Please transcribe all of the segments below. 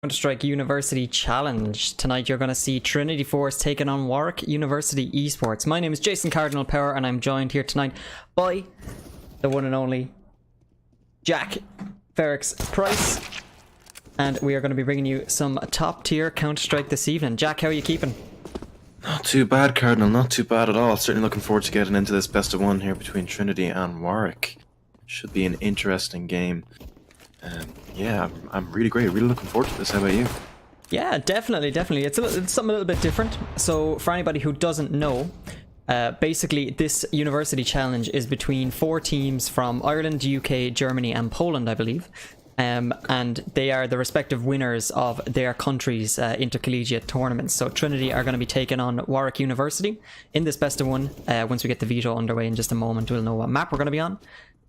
Counter-Strike University Challenge. Tonight you're going to see Trinity Force taking on Warwick University Esports. My name is Jason Cardinal Power and I'm joined here tonight by the one and only Jack Ferrex Price. And we are going to be bringing you some top tier Counter-Strike this evening. Jack, how are you keeping? Not too bad, Cardinal. Not too bad at all. Certainly looking forward to getting into this best of one here between Trinity and Warwick. Should be an interesting game. Yeah, I'm really great. Really looking forward to this. How about you? Yeah, definitely. It's something a little bit different. So for anybody who doesn't know, basically this University Challenge is between 4 teams from Ireland, UK, Germany and Poland, I believe. And they are the respective winners of their country's intercollegiate tournaments. So Trinity are going to be taking on Warwick University in this best of one. Once we get the veto underway in just a moment, we'll know what map we're going to be on.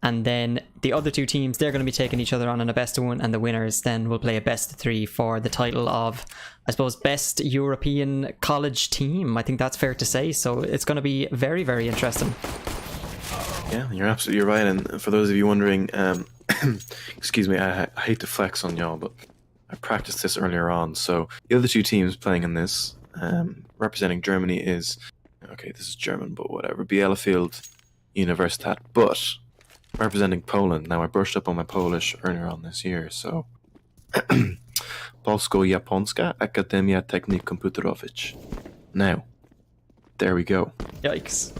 And then the other 2 teams, they're going to be taking each other on in a best of one, and the winners then will play a best of 3 for the title of, I suppose, best European college team. I think that's fair to say. So it's going to be very, very interesting. Yeah, you're absolutely right. And for those of you wondering, excuse me, I hate to flex on y'all, but I practiced this earlier on. So the other 2 teams playing in this, representing Germany is, okay, this is German, but whatever, Bielefeld Universitat. But representing Poland, now I brushed up on my Polish earlier on this year, so Polsko-Japońska Akademia Technik Komputerowych. Now, there we go. Yikes.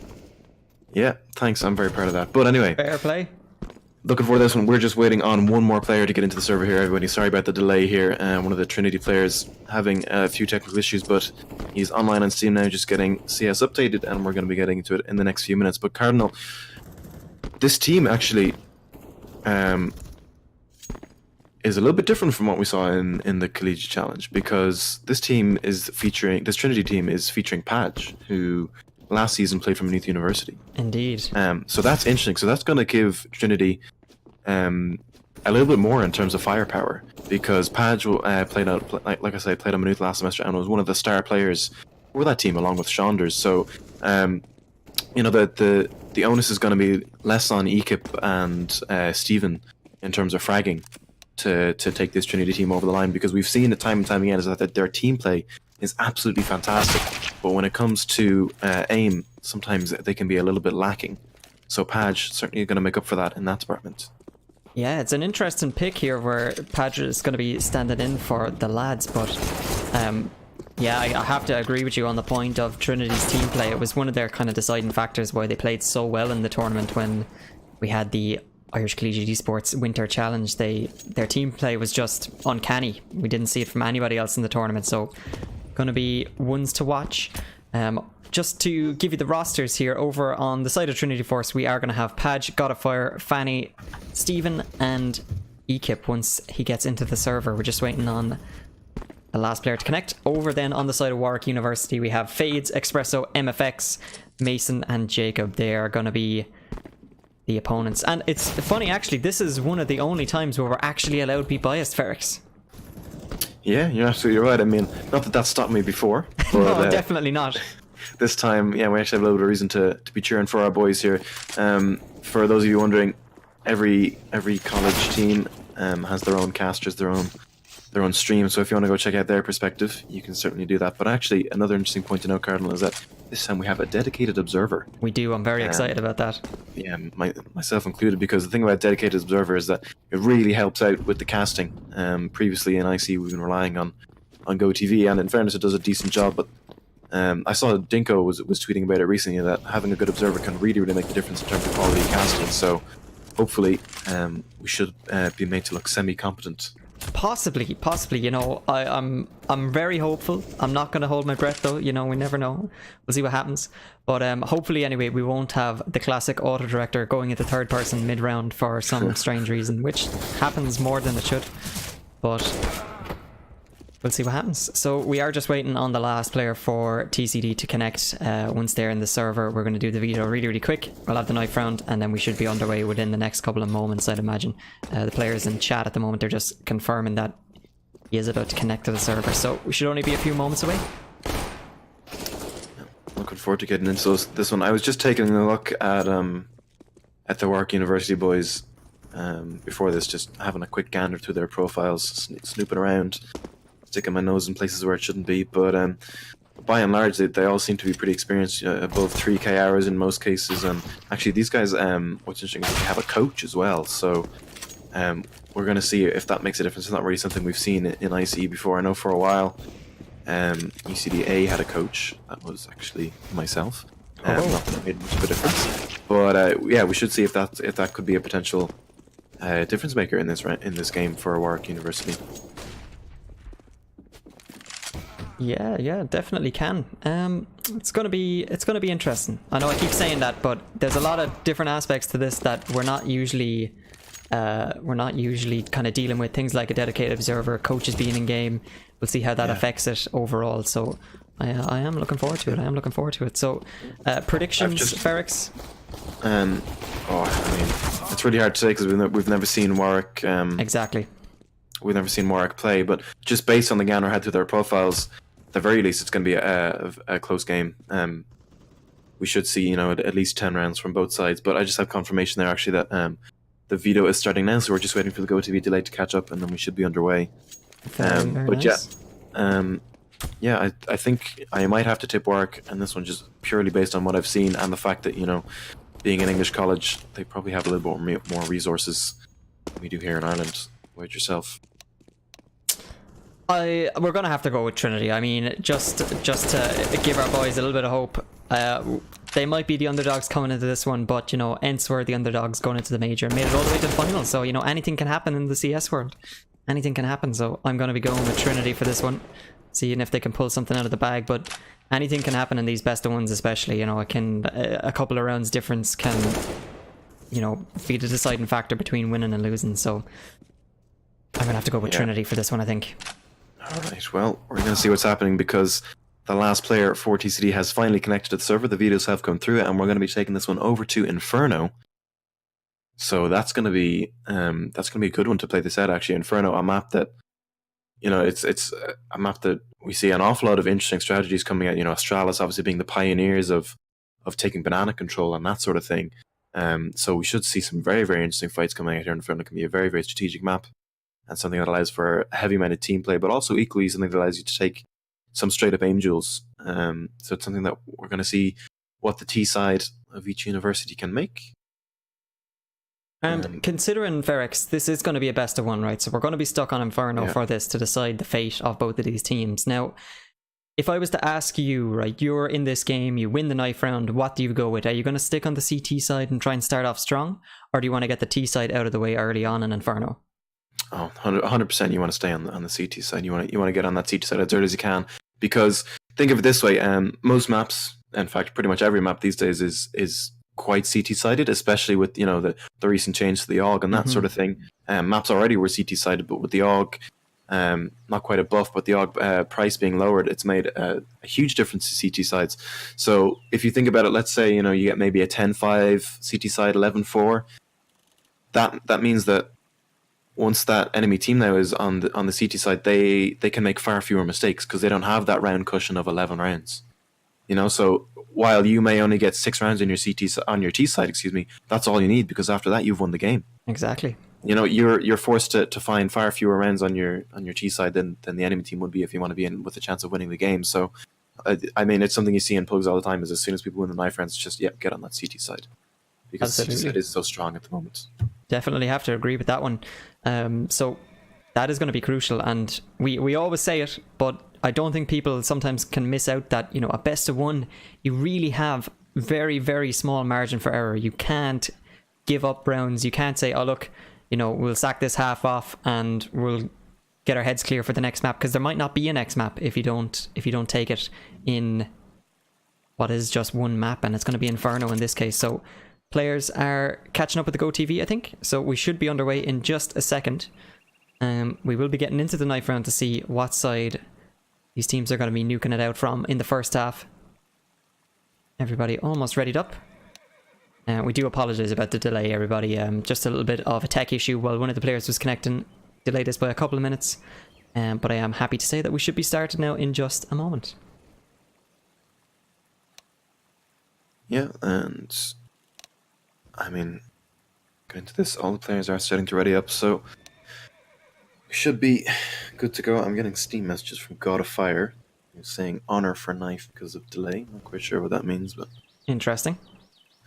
Yeah, thanks, I'm very proud of that. But anyway, Fair play. looking for this one. We're just waiting on one more player to get into the server here, everybody. Sorry about the delay here. One of the Trinity players having a few technical issues, but he's online on Steam now, just getting CS updated, and we're going to be getting into it in the next few minutes. But Cardinal, this team actually is a little bit different from what we saw in the Collegiate Challenge, because this Trinity team is featuring Padge, who last season played from Maynooth University. Indeed. So that's interesting. So that's going to give Trinity a little bit more in terms of firepower, because Padge played like I said, played on Maynooth last semester and was one of the star players for that team along with Saunders. So you know, the onus is going to be less on Ekip and Stephen in terms of fragging to take this Trinity team over the line, because we've seen it time and time again is that their team play is absolutely fantastic, but when it comes to aim, sometimes they can be a little bit lacking. So Padge certainly going to make up for that in that department. Yeah, it's an interesting pick here where Padge is going to be standing in for the lads, but yeah, I have to agree with you on the point of Trinity's team play. It was one of their kind of deciding factors why they played so well in the tournament when we had the Irish Collegiate Esports Winter Challenge. Their team play was just uncanny. We didn't see it from anybody else in the tournament, so going to be ones to watch. Just to give you the rosters here, over on the side of Trinity Force, we are going to have Padge, Godfire, Fanny, Stephen, and Ekip once he gets into the server. We're just waiting on the last player to connect. Over then on the side of Warwick University, we have Fades, Espresso, MFX, Mason, and Jacob. They are going to be the opponents. And it's funny, actually, this is one of the only times where we're actually allowed to be biased, Ferrex. Yeah, you're absolutely right. I mean, not that stopped me before. But, no, definitely not. This time, yeah, we actually have a little bit of reason to be cheering for our boys here. For those of you wondering, every college team has their own casters, their own stream. So if you want to go check out their perspective, you can certainly do that. But actually, another interesting point to note, Cardinal, is that this time we have a dedicated observer. We do. I'm very excited about that. Yeah, myself included, because the thing about dedicated observer is that it really helps out with the casting. Previously in IC, we've been relying on GoTV, and in fairness, it does a decent job. But I saw Dinko was tweeting about it recently, that having a good observer can really make the difference in terms of quality of casting. So hopefully, we should be made to look semi-competent. Possibly, you know, I'm very hopeful. I'm not going to hold my breath though, you know, we never know. We'll see what happens. But hopefully anyway, we won't have the classic auto director going into third person mid-round for some strange reason, which happens more than it should. But we'll see what happens. So we are just waiting on the last player for TCD to connect. Once they're in the server, we're going to do the veto really quick. We'll have the knife round, and then we should be underway within the next couple of moments, I'd imagine. The players in chat at the moment, they're just confirming that he is about to connect to the server. So we should only be a few moments away. Looking forward to getting into this one. I was just taking a look at the Warwick University boys before this, just having a quick gander through their profiles, snooping around. sticking my nose in places where it shouldn't be. But by and large, they all seem to be pretty experienced, above 3K hours in most cases. And actually, these guys, what's interesting is they have a coach as well. So we're going to see if that makes a difference. It's not really something we've seen in ICE before. I know for a while, ECDA had a coach. That was actually myself. Not that it made much of a difference. But yeah, we should see if that could be a potential difference maker in this game for Warwick University. Yeah, definitely can. It's gonna be interesting. I know I keep saying that, but there's a lot of different aspects to this that we're not usually kind of dealing with. Things like a dedicated observer, coaches being in game. We'll see how that affects it overall. So I am looking forward to it. So predictions, Ferrix. I mean, it's really hard to say because we've never seen Warwick. Exactly. We've never seen Warwick play, but just based on the Ganner had through their profiles, at the very least, it's going to be a close game. We should see, at least 10 rounds from both sides. But I just have confirmation there actually that the veto is starting now, so we're just waiting for the GoTV delay to catch up, and then we should be underway. Very nice. Yeah, I think I might have to tip Warwick, and this one just purely based on what I've seen and the fact that being an English college, they probably have a little bit more resources than we do here in Ireland. What about yourself? We're gonna have to go with Trinity. I mean, just to give our boys a little bit of hope. They might be the underdogs coming into this one, but Ents were the underdogs going into the major and made it all the way to the final. So anything can happen in the CS world. Anything can happen. So I'm gonna be going with Trinity for this one, seeing if they can pull something out of the bag. But anything can happen in these best of ones, especially. It can a couple of rounds difference can be the deciding factor between winning and losing. So I'm gonna have to go with Trinity for this one, I think. Alright, well, we're going to see what's happening because the last player for TCD has finally connected to the server. The vetoes have come through, and we're going to be taking this one over to Inferno. So that's going to be a good one to play this out. Actually, Inferno, a map that it's a map that we see an awful lot of interesting strategies coming out. Astralis obviously being the pioneers of taking banana control and that sort of thing. So we should see some very, very interesting fights coming out here. Inferno can be a very, very strategic map. And something that allows for a heavy-minded team play, but also equally something that allows you to take some straight-up aim duels. So it's something that we're going to see what the T side of each university can make. And considering Ferrix, this is going to be a best of one, right? So we're going to be stuck on Inferno for this to decide the fate of both of these teams. Now, if I was to ask you, right, you're in this game, you win the knife round, what do you go with? Are you going to stick on the CT side and try and start off strong? Or do you want to get the T side out of the way early on in Inferno? Oh, 100% you want to stay on the CT side. You want to get on that CT side as early as you can, because think of it this way, most maps, in fact pretty much every map these days is quite CT sided, especially with the recent change to the AUG and that sort of thing. Maps already were CT sided, but with the AUG not quite a buff, but the AUG price being lowered, it's made a huge difference to CT sides. So if you think about it, let's say you get maybe a 10-5 CT side, 11-4. That means that once that enemy team now is on the CT side, they can make far fewer mistakes because they don't have that round cushion of 11 rounds. So while you may only get 6 rounds on your T side, that's all you need, because after that you've won the game. Exactly. You're forced to find far fewer rounds on your T side than the enemy team would be if you want to be in with a chance of winning the game. So I mean, it's something you see in pugs all the time. Is as soon as people win the knife rounds, it's just get on that CT side, because it is so strong at the moment. Definitely have to agree with that one. So that is going to be crucial, and we always say it, but I don't think people sometimes can miss out that a best of one, you really have very, very small margin for error. You can't give up rounds. You can't say, oh look, we'll sack this half off and we'll get our heads clear for the next map, because there might not be a next map if you don't take it in what is just one map, and it's going to be Inferno in this case. So players are catching up with the GoTV, I think, so we should be underway in just a second. We will be getting into the knife round to see what side these teams are going to be nuking it out from in the first half. Everybody almost readied up. We do apologise about the delay, everybody. Just a little bit of a tech issue while one of the players was connecting. Delayed us by a couple of minutes. But I am happy to say that we should be started now in just a moment. Yeah, and I mean, going into this, all the players are starting to ready up, so we should be good to go. I'm getting Steam messages from God of Fire. He's saying honor for knife because of delay. Not quite sure what that means, but Interesting.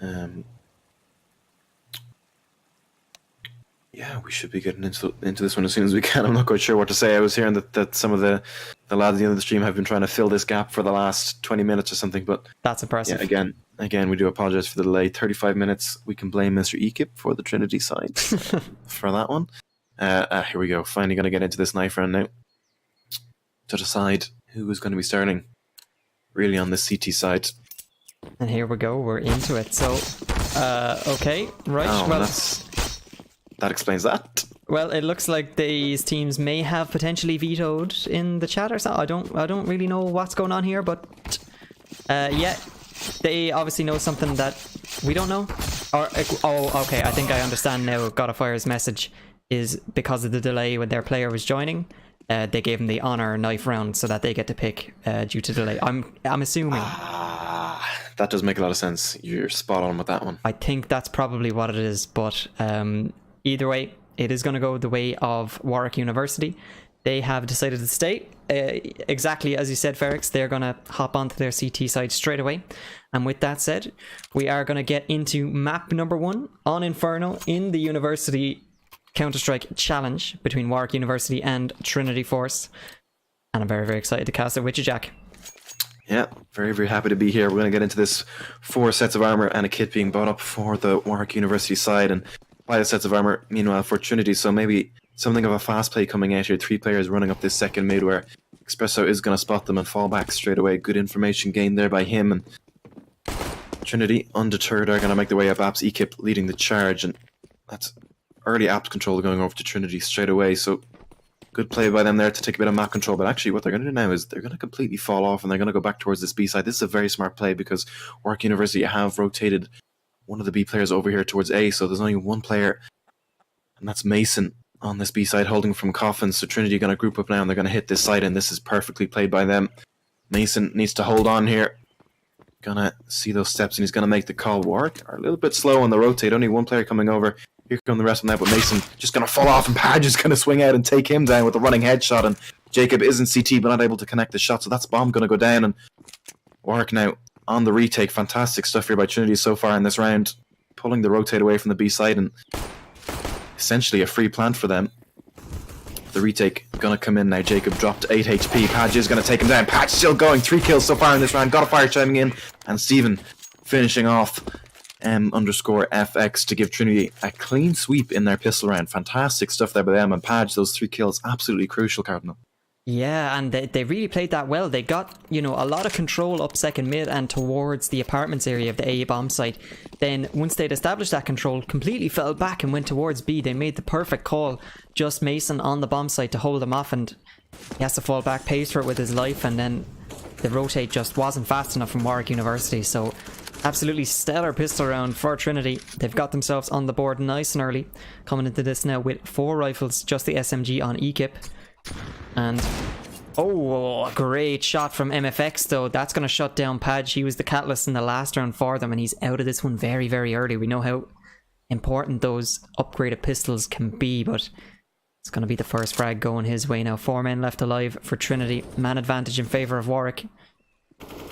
um, yeah, we should be getting into this one as soon as we can. I'm not quite sure what to say. I was hearing that some of the lads at the end of the stream have been trying to fill this gap for the last 20 minutes or something, but That's impressive. yeah, again, we do apologize for the delay. 35 minutes. We can blame Mr. Ekip for the Trinity side for that one. Here we go. Finally going to get into this knife round now to decide who is going to be starting really on the CT side. And here we go. We're into it. So, okay, right. Oh, well, that explains that. Well, it looks like these teams may have potentially vetoed in the chat or so. I don't really know what's going on here, but yeah, they obviously know something that we don't know. Or oh, okay, I think I understand now. God of Fire's message is because of the delay when their player was joining. They gave him the honor knife round so that they get to pick due to delay. I'm assuming. That does make a lot of sense. You're spot on with that one. I think that's probably what it is, but either way, it is going to go the way of Warwick University. They have decided to stay. Exactly as you said, Ferrex, they're going to hop onto their CT side straight away. And with that said, we are going to get into map number 1 on Inferno in the University Counter-Strike Challenge between Warwick University and Trinity Force. And I'm very, very excited to cast it with you, Jack. Yeah, very, very happy to be here. We're going to get into this 4 sets of armor and a kit being bought up for the Warwick University side, and 5 sets of armor, meanwhile, for Trinity. So maybe something of a fast play coming out here. 3 players running up this second mid where Espresso is going to spot them and fall back straight away. Good information gained there by him. And Trinity, undeterred, are going to make their way up. Apps Ekip leading the charge, and that's early apps control going over to Trinity straight away. So good play by them there to take a bit of map control. But actually what they're going to do now is they're going to completely fall off and they're going to go back towards this B side. This is a very smart play because Warwick University have rotated one of the B players over here towards A. So there's only one player, and that's Mason on this B side holding from Coffin. So Trinity are going to group up now and they're going to hit this side, and this is perfectly played by them. Mason needs to hold on here. Gonna see those steps and he's going to make the call. Warwick are a little bit slow on the rotate. Only one player coming over. Here come the rest of them now, but Mason just going to fall off, and Padge is going to swing out and take him down with a running headshot, and Jacob isn't CT but not able to connect the shot, so that's bomb going to go down, and Warwick now on the retake. Fantastic stuff here by Trinity so far in this round, pulling the rotate away from the B side, and essentially a free plant for them. The retake going to come in now. Jacob dropped 8 HP. Padge is going to take him down. Padge still going. 3 kills so far in this round. God of Fire chiming in, and Steven finishing off M_FX to give Trinity a clean sweep in their pistol round. Fantastic stuff there by them, and Padge, those 3 kills, absolutely crucial, Cardinal. Yeah, and they really played that well. They got, a lot of control up second mid and towards the apartments area of the A bomb site. Then once they'd established that control, completely fell back and went towards B. They made the perfect call. Just Mason on the bomb site to hold them off, and he has to fall back, pays for it with his life, and then the rotate just wasn't fast enough from Warwick University. So absolutely stellar pistol round for Trinity. They've got themselves on the board nice and early, coming into this now with 4 rifles, just the SMG on Ekip. And oh, a great shot from MFX though. That's going to shut down Padge. He was the catalyst in the last round for them, and he's out of this one very, very early. We know how important those upgraded pistols can be, but it's going to be the first frag going his way now. 4 men left alive for Trinity. Man advantage in favour of Warwick.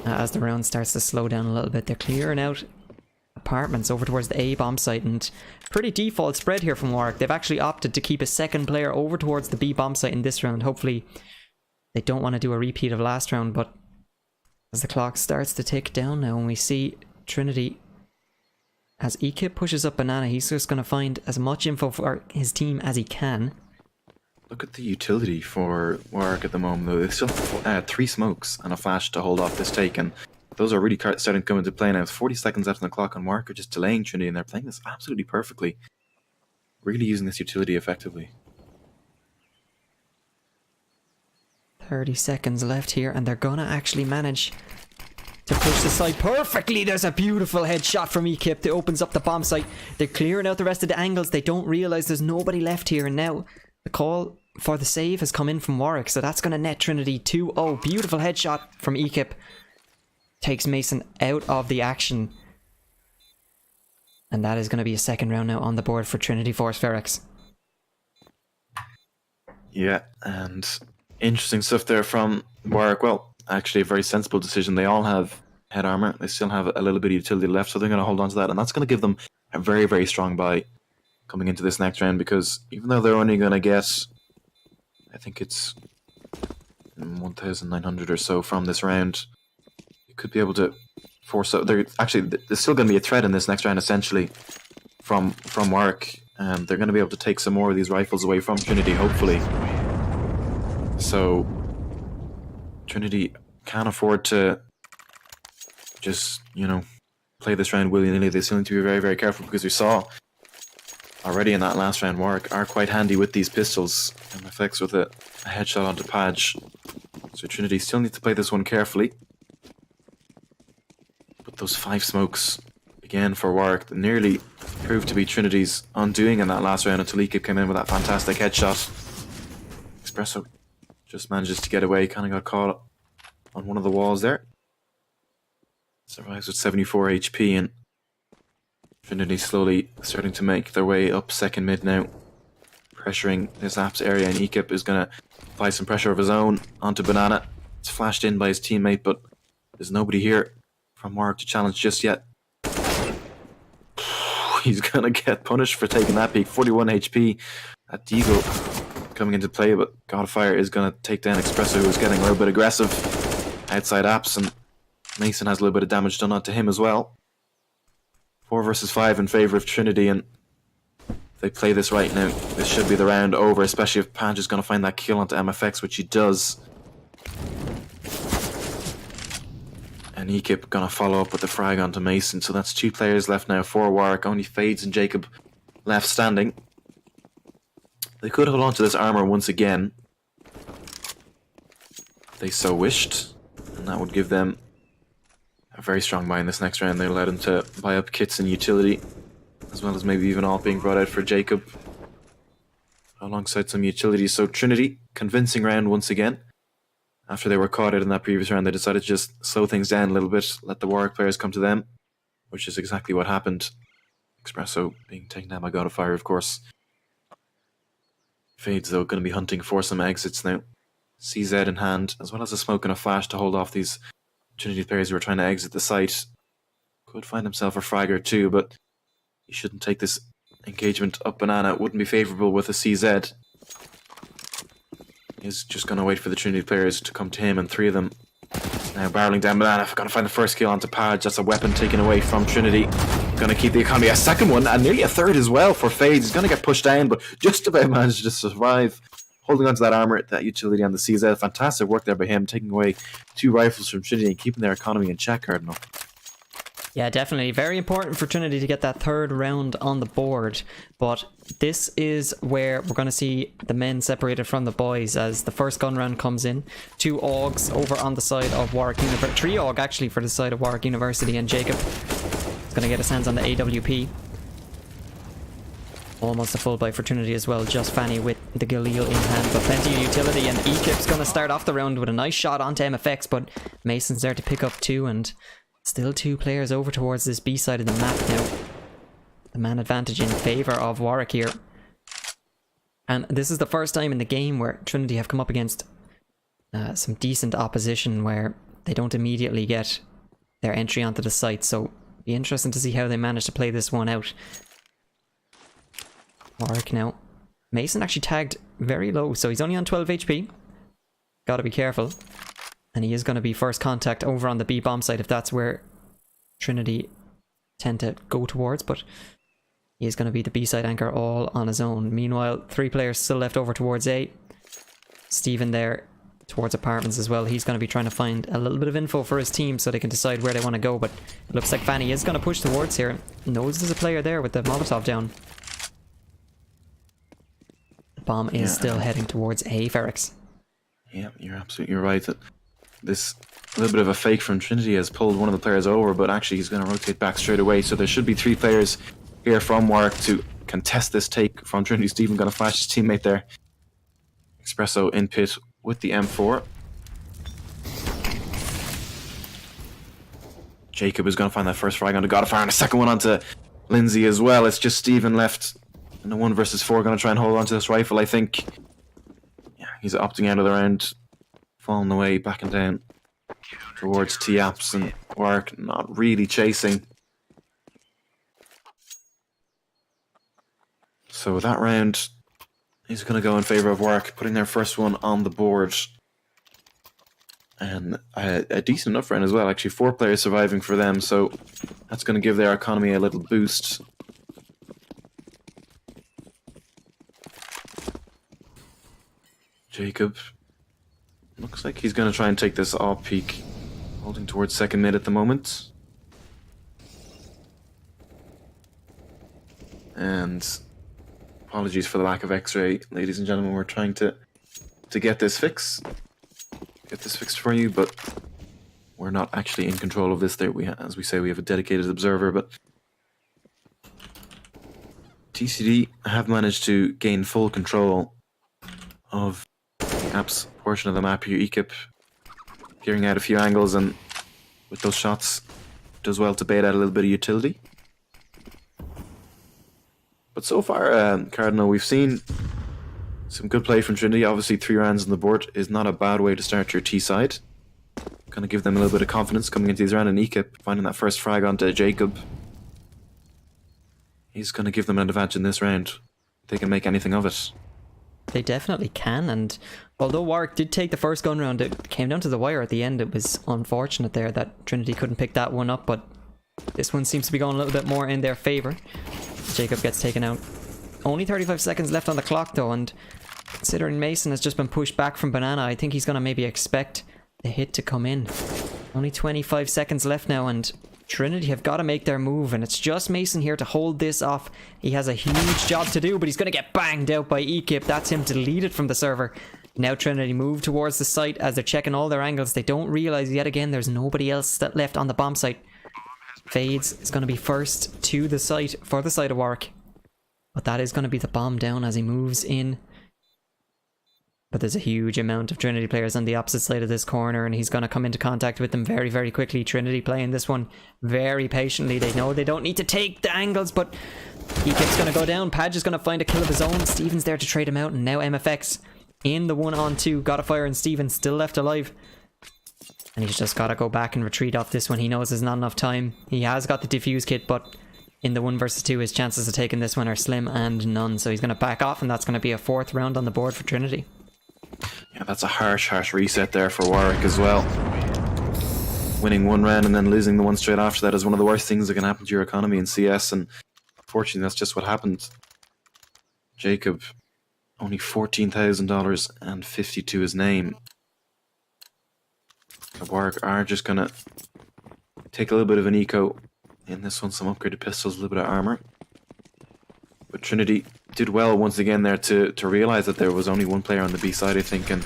As the round starts to slow down a little bit, they're clearing out apartments over towards the A bomb site, and pretty default spread here from Warwick. They've actually opted to keep a second player over towards the B bomb site in this round. Hopefully they don't want to do a repeat of last round, but as the clock starts to tick down now, and we see Trinity, as Ekip pushes up Banana, he's just going to find as much info for his team as he can. Look at the utility for Warwick at the moment though. They still have 3 smokes and a flash to hold off this take, and those are really starting to come into play now. It's 40 seconds left on the clock, and Warwick are just delaying Trinity, and they're playing this absolutely perfectly. Really using this utility effectively. 30 seconds left here, and they're gonna actually manage to push the side perfectly. There's a beautiful headshot from Ekip that opens up the bomb site. They're clearing out the rest of the angles. They don't realise there's nobody left here, and now the call for the save has come in from Warwick, so that's gonna net Trinity 2-0. Beautiful headshot from Ekip. Takes Mason out of the action. And that is going to be a second round now on the board for Trinity Force Ferex. Yeah, and interesting stuff there from Warwick. Well, actually, a very sensible decision. They all have head armor. They still have a little bit of utility left, so they're going to hold on to that, and that's going to give them a very, very strong buy coming into this next round. Because even though they're only going to get, I think it's 1,900 or so from this round, you could be able to force out. There's still going to be a threat in this next round, essentially, from Warwick. And they're going to be able to take some more of these rifles away from Trinity, hopefully. So Trinity can't afford to just, play this round willy-nilly. They still need to be very, very careful, because we saw already in that last round, Warwick are quite handy with these pistols. MFX with a headshot onto Padge. So Trinity still need to play this one carefully. But those 5 smokes, again for Warwick, that nearly proved to be Trinity's undoing in that last round until Esports came in with that fantastic headshot. Espresso just manages to get away, kind of got caught on one of the walls there. Survives with 74 HP, and Trinity slowly starting to make their way up second mid now, pressuring this apps area, and Esports is going to apply some pressure of his own onto Banana. It's flashed in by his teammate, but there's nobody here from Warwick to challenge just yet. He's going to get punished for taking that peek. 41 HP at Deagle coming into play, but Godfire is going to take down Espresso, who's getting a little bit aggressive outside apps, and Mason has a little bit of damage done onto him as well. 4 versus 5 in favour of Trinity, and if they play this right now, this should be the round over, especially if Padge is going to find that kill onto MFX, which he does. And Ekip gonna follow up with the frag onto Mason, so that's 2 players left now for Warwick. Only Fades and Jacob left standing. They could hold on to this armor once again, if they so wished, and that would give them a very strong buy in this next round. They allowed them to buy up kits and utility, as well as maybe even all being brought out for Jacob, alongside some utilities. So Trinity, convincing round once again. After they were caught out in that previous round, they decided to just slow things down a little bit, let the Warwick players come to them, which is exactly what happened. Espresso being taken down by God of Fire, of course. Fades, though, going to be hunting for some exits now. CZ in hand, as well as a smoke and a flash to hold off these Trinity players who are trying to exit the site. Could find himself a frag or two, but he shouldn't take this engagement up Banana. It wouldn't be favourable with a CZ. He's just going to wait for the Trinity players to come to him, and 3 of them now barreling down Banana. Going to find the first kill onto Padge. That's a weapon taken away from Trinity. Going to keep the economy. A second one, and nearly a third as well for Fades. He's going to get pushed down, but just about managed to survive. Holding onto that armor, that utility on the CZ. Fantastic work there by him, taking away 2 rifles from Trinity and keeping their economy in check, Cardinal. Yeah, definitely. Very important for Trinity to get that 3rd round on the board. But this is where we're going to see the men separated from the boys as the first gun round comes in. 2 AUGs over on the side of Warwick University. 3 AUG actually for the side of Warwick University, and Jacob is going to get his hands on the AWP. Almost a full buy for Trinity as well. Just Fanny with the Galil in hand, but plenty of utility, and Ekip's going to start off the round with a nice shot onto MFX, but Mason's there to pick up 2, and still 2 players over towards this B side of the map now. The man advantage in favour of Warwick here. And this is the first time in the game where Trinity have come up against some decent opposition where they don't immediately get their entry onto the site. So be interesting to see how they manage to play this one out. Warwick now. Mason actually tagged very low, so he's only on 12 HP. Gotta be careful. And he is going to be first contact over on the B bomb site if that's where Trinity tend to go towards, but he is going to be the B side anchor all on his own. Meanwhile, 3 players still left over towards A. Steven there towards apartments as well. He's going to be trying to find a little bit of info for his team so they can decide where they want to go, but it looks like Fanny is going to push towards here. Knows there's a player there with the Molotov down. The bomb is still heading towards A, Ferrix. Yeah, you're absolutely right. This little bit of a fake from Trinity has pulled one of the players over, but actually he's going to rotate back straight away. So there should be 3 players here from Warwick to contest this take from Trinity. Steven going to flash his teammate there. Espresso in pit with the M4. Jacob is going to find that first frag onto Godfire, and a second one onto Lindsay as well. It's just Steven left in the 1 versus 4, going to try and hold on to this rifle, I think. He's opting out of the round, falling away, backing down towards T-Apps, and Warwick not really chasing. So that round is going to go in favour of Warwick, putting their first one on the board. And a decent enough round as well, actually. 4 players surviving for them, so that's going to give their economy a little boost. Jacob looks like he's going to try and take this off peak, holding towards second mid at the moment. And apologies for the lack of X-ray, ladies and gentlemen. We're trying to get this fixed for you, but we're not actually in control of this. There, as we say, we have a dedicated observer, but TCD have managed to gain full control of the app's portion of the map here. Ekip clearing out a few angles, and with those shots does well to bait out a little bit of utility. But so far, Cardinal, we've seen some good play from Trinity. Obviously, 3 rounds on the board is not a bad way to start your T side. Gonna give them a little bit of confidence coming into these rounds, and Ekip finding that first frag onto Jacob. He's gonna give them an advantage in this round. They can make anything of it. They definitely can, and although Warwick did take the first gun round, it came down to the wire at the end. It was unfortunate there that Trinity couldn't pick that one up, but this one seems to be going a little bit more in their favour. Jacob gets taken out. Only 35 seconds left on the clock though, and considering Mason has just been pushed back from Banana, I think he's going to maybe expect the hit to come in. Only 25 seconds left now, and Trinity have got to make their move, and it's just Mason here to hold this off. He has a huge job to do, but he's going to get banged out by Ekip. That's him deleted from the server. Now Trinity move towards the site as they're checking all their angles. They don't realise yet again there's nobody else that left on the bomb site. Fades is going to be first to the site for the side of Warwick. But that is going to be the bomb down as he moves in. But there's a huge amount of Trinity players on the opposite side of this corner, and he's going to come into contact with them very, very quickly. Trinity playing this one very patiently. They know they don't need to take the angles, but Ekip's going to go down. Padge is going to find a kill of his own. Steven's there to trade him out, and now MFX in the 1-on-2. Got a fire, and Steven still left alive. And he's just got to go back and retreat off this one. He knows there's not enough time. He has got the defuse kit, but in the 1 versus 2, his chances of taking this one are slim and none. So he's going to back off, and that's going to be a 4th round on the board for Trinity. Yeah, that's a harsh reset there for Warwick as well. Winning 1 round and then losing the one straight after that is one of the worst things that can happen to your economy in CS, and unfortunately that's just what happened. Jacob, only $14,000 and 50 to his name. The Warwick are just going to take a little bit of an eco in this one, some upgraded pistols, a little bit of armor. But Trinity did well once again there to realise that there was only 1 player on the B side, I think, and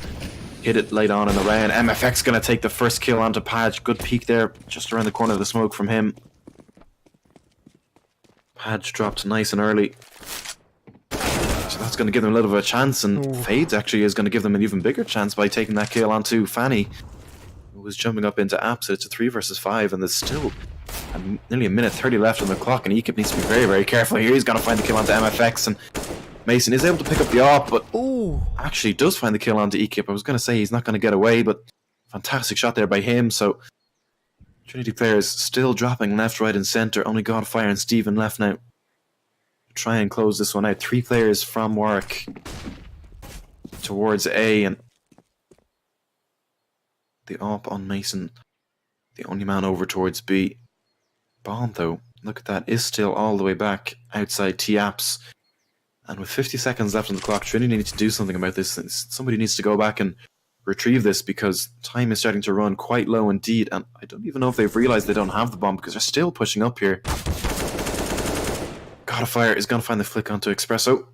hit it late on in the round. MFX going to take the first kill onto Padge. Good peek there, just around the corner of the smoke from him. Padge dropped nice and early. So that's going to give them a little bit of a chance, and Fades actually is going to give them an even bigger chance by taking that kill onto Fanny, who was jumping up into Apps. It's a 3 versus 5, and there's still nearly a minute 30 left on the clock, and Ekip needs to be very, very careful here. He's going to find the kill onto MFX, and Mason is able to pick up the AWP, but actually does find the kill onto Ekip. I was going to say he's not going to get away, but fantastic shot there by him. So Trinity players still dropping left, right, and centre. Only Godfire and Steven left now. Try and close this one out. 3 players from Warwick towards A, and the AWP on Mason, the only man over towards B. Bond, though, look at that, is still all the way back outside T-Apps. And with 50 seconds left on the clock, Trinity needs to do something about this. Somebody needs to go back and retrieve this, because time is starting to run quite low indeed. And I don't even know if they've realised they don't have the bomb, because they're still pushing up here. Godfire is going to find the flick onto Espresso,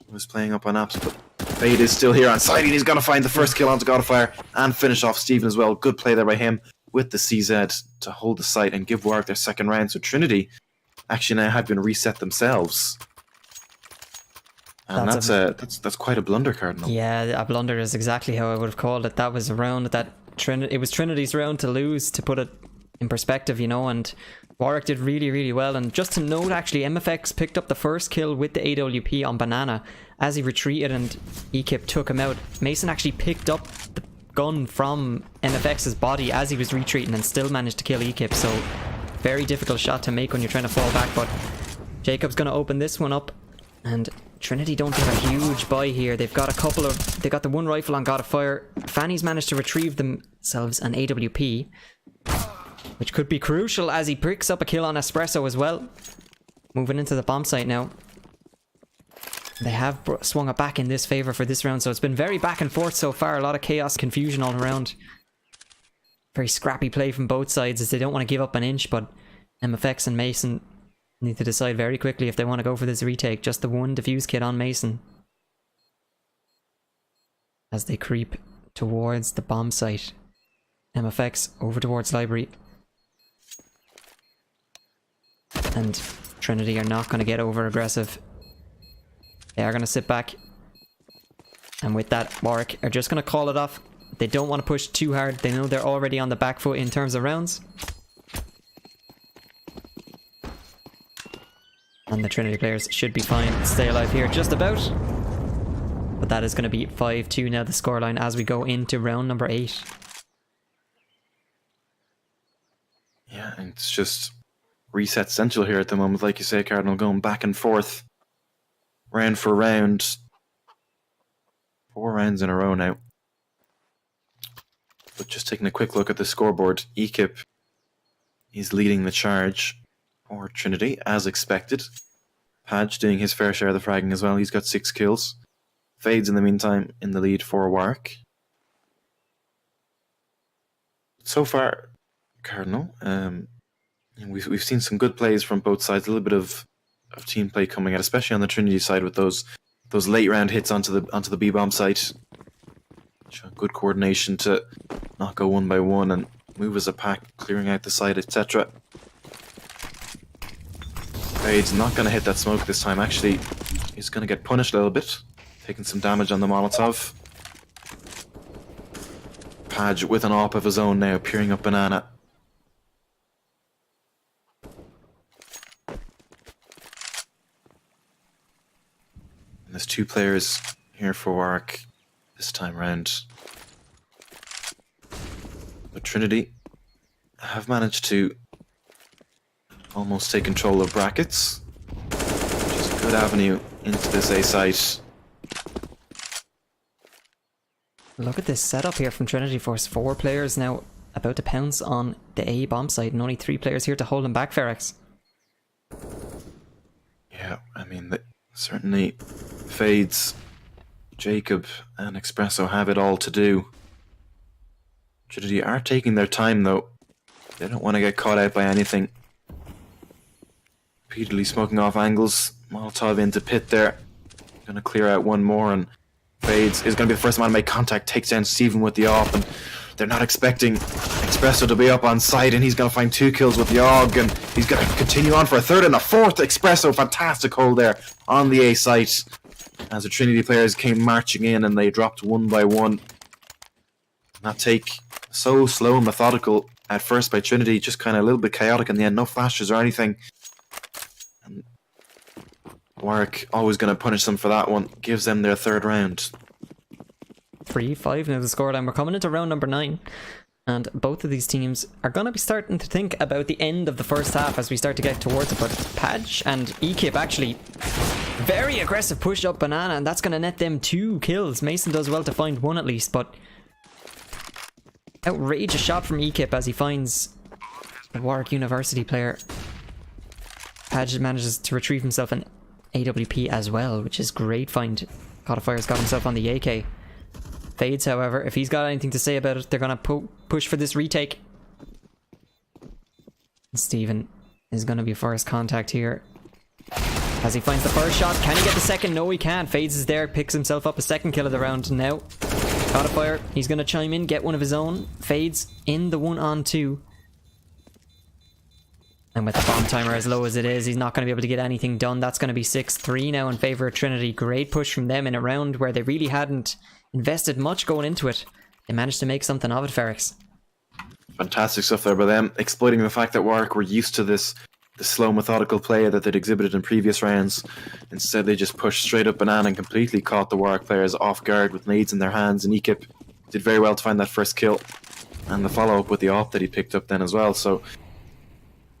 who's playing up on Apps, but Fade is still here on side, and he's going to find the first kill onto Godfire and finish off Steven as well. Good play there by him with the CZ to hold the site and give Warwick their 2nd round. So Trinity actually now have been reset themselves. And that's quite a blunder, Cardinal. Yeah, a blunder is exactly how I would have called it. That was a round that it was Trinity's round to lose, to put it in perspective, you know, and Warwick did really, really well. And just to note, actually, MFX picked up the first kill with the AWP on Banana as he retreated and Ekip took him out. Mason actually picked up the gun from MFX's body as he was retreating and still managed to kill Ekip. So very difficult shot to make when you're trying to fall back. But Jacob's going to open this one up. And Trinity don't get a huge buy here. They've got they got the one rifle on God of Fire. Fanny's managed to retrieve themselves an AWP, which could be crucial as he picks up a kill on Espresso as well. Moving into the bomb site now. They have swung it back in this favor for this round, so it's been very back and forth so far. A lot of chaos, confusion all around. Very scrappy play from both sides as they don't want to give up an inch, but MFX and Mason need to decide very quickly if they want to go for this retake. Just the one defuse kit on Mason as they creep towards the bomb site. MFX over towards Library. And Trinity are not going to get over aggressive. They are going to sit back. And with that, Warwick are just going to call it off. They don't want to push too hard. They know they're already on the back foot in terms of rounds. And the Trinity players should be fine to stay alive here just about. But that is going to be 5-2 now, the scoreline, as we go into round number 8. Yeah, and it's just reset central here at the moment. Like you say, Cardinal, going back and forth. Round for round. 4 rounds in a row now. But just taking a quick look at the scoreboard, Ekip is leading the charge for Trinity, as expected. Padge doing his fair share of the fragging as well. He's got 6 kills. Fades in the meantime in the lead for Warwick. So far, Cardinal, we've seen some good plays from both sides. A little bit of team play coming out, especially on the Trinity side with those late round hits onto the B bomb site. Good coordination to not go one by one and move as a pack, clearing out the site, etc. Fade's not going to hit that smoke this time. Actually, he's going to get punished a little bit, taking some damage on the Molotov. Padge with an AWP of his own now, peering up Banana. And there's 2 players here for Warwick this time round. But Trinity have managed to almost take control of brackets, which is a good avenue into this A site. Look at this setup here from Trinity Force. 4 players now about to pounce on the A bomb site and only 3 players here to hold them back, Ferex. Yeah, I mean, certainly Fades, Jacob and Espresso have it all to do. Trinity are taking their time though. They don't want to get caught out by anything. Repeatedly smoking off angles. Molotov into pit there. Gonna clear out one more, and Fades is gonna be the first man to make contact. Takes down Steven with the AWP, and they're not expecting Espresso to be up on site, and he's gonna find 2 kills with the AUG, and he's gonna continue on for a 3rd and a 4th. Espresso, fantastic hold there on the A site. As the Trinity players came marching in, and they dropped one by one. That take so slow and methodical at first by Trinity, just kind of a little bit chaotic in the end. No flashes or anything. And Warwick always going to punish them for that one. Gives them their 3rd round. 3-5 now the scoreline. We're coming into round number 9. And both of these teams are going to be starting to think about the end of the first half as we start to get towards it. But Padge and Ekip actually very aggressive push up Banana, and that's going to net them 2 kills. Mason does well to find 1 at least, but outrageous shot from Ekip as he finds the Warwick University player. Padge manages to retrieve himself an AWP as well, which is great find. God of Fire's got himself on the AK. Fades, however, if he's got anything to say about it, they're going to push for this retake. And Steven is going to be first contact here. As he finds the first shot, can he get the second? No, he can't. Fades is there, picks himself up a 2nd kill of the round now. God of Fire, he's going to chime in, get one of his own. Fades in the 1-on-2. And with the bomb timer as low as it is, he's not going to be able to get anything done. That's going to be 6-3 now in favour of Trinity. Great push from them in a round where they really hadn't invested much going into it. They managed to make something of it, Ferex. Fantastic stuff there by them, exploiting the fact that Warwick were used to the slow, methodical play that they'd exhibited in previous rounds. Instead, they just pushed straight up Banana and completely caught the Warwick players off guard with nades in their hands, and Ekip did very well to find that first kill, and the follow-up with the AWP that he picked up then as well. So,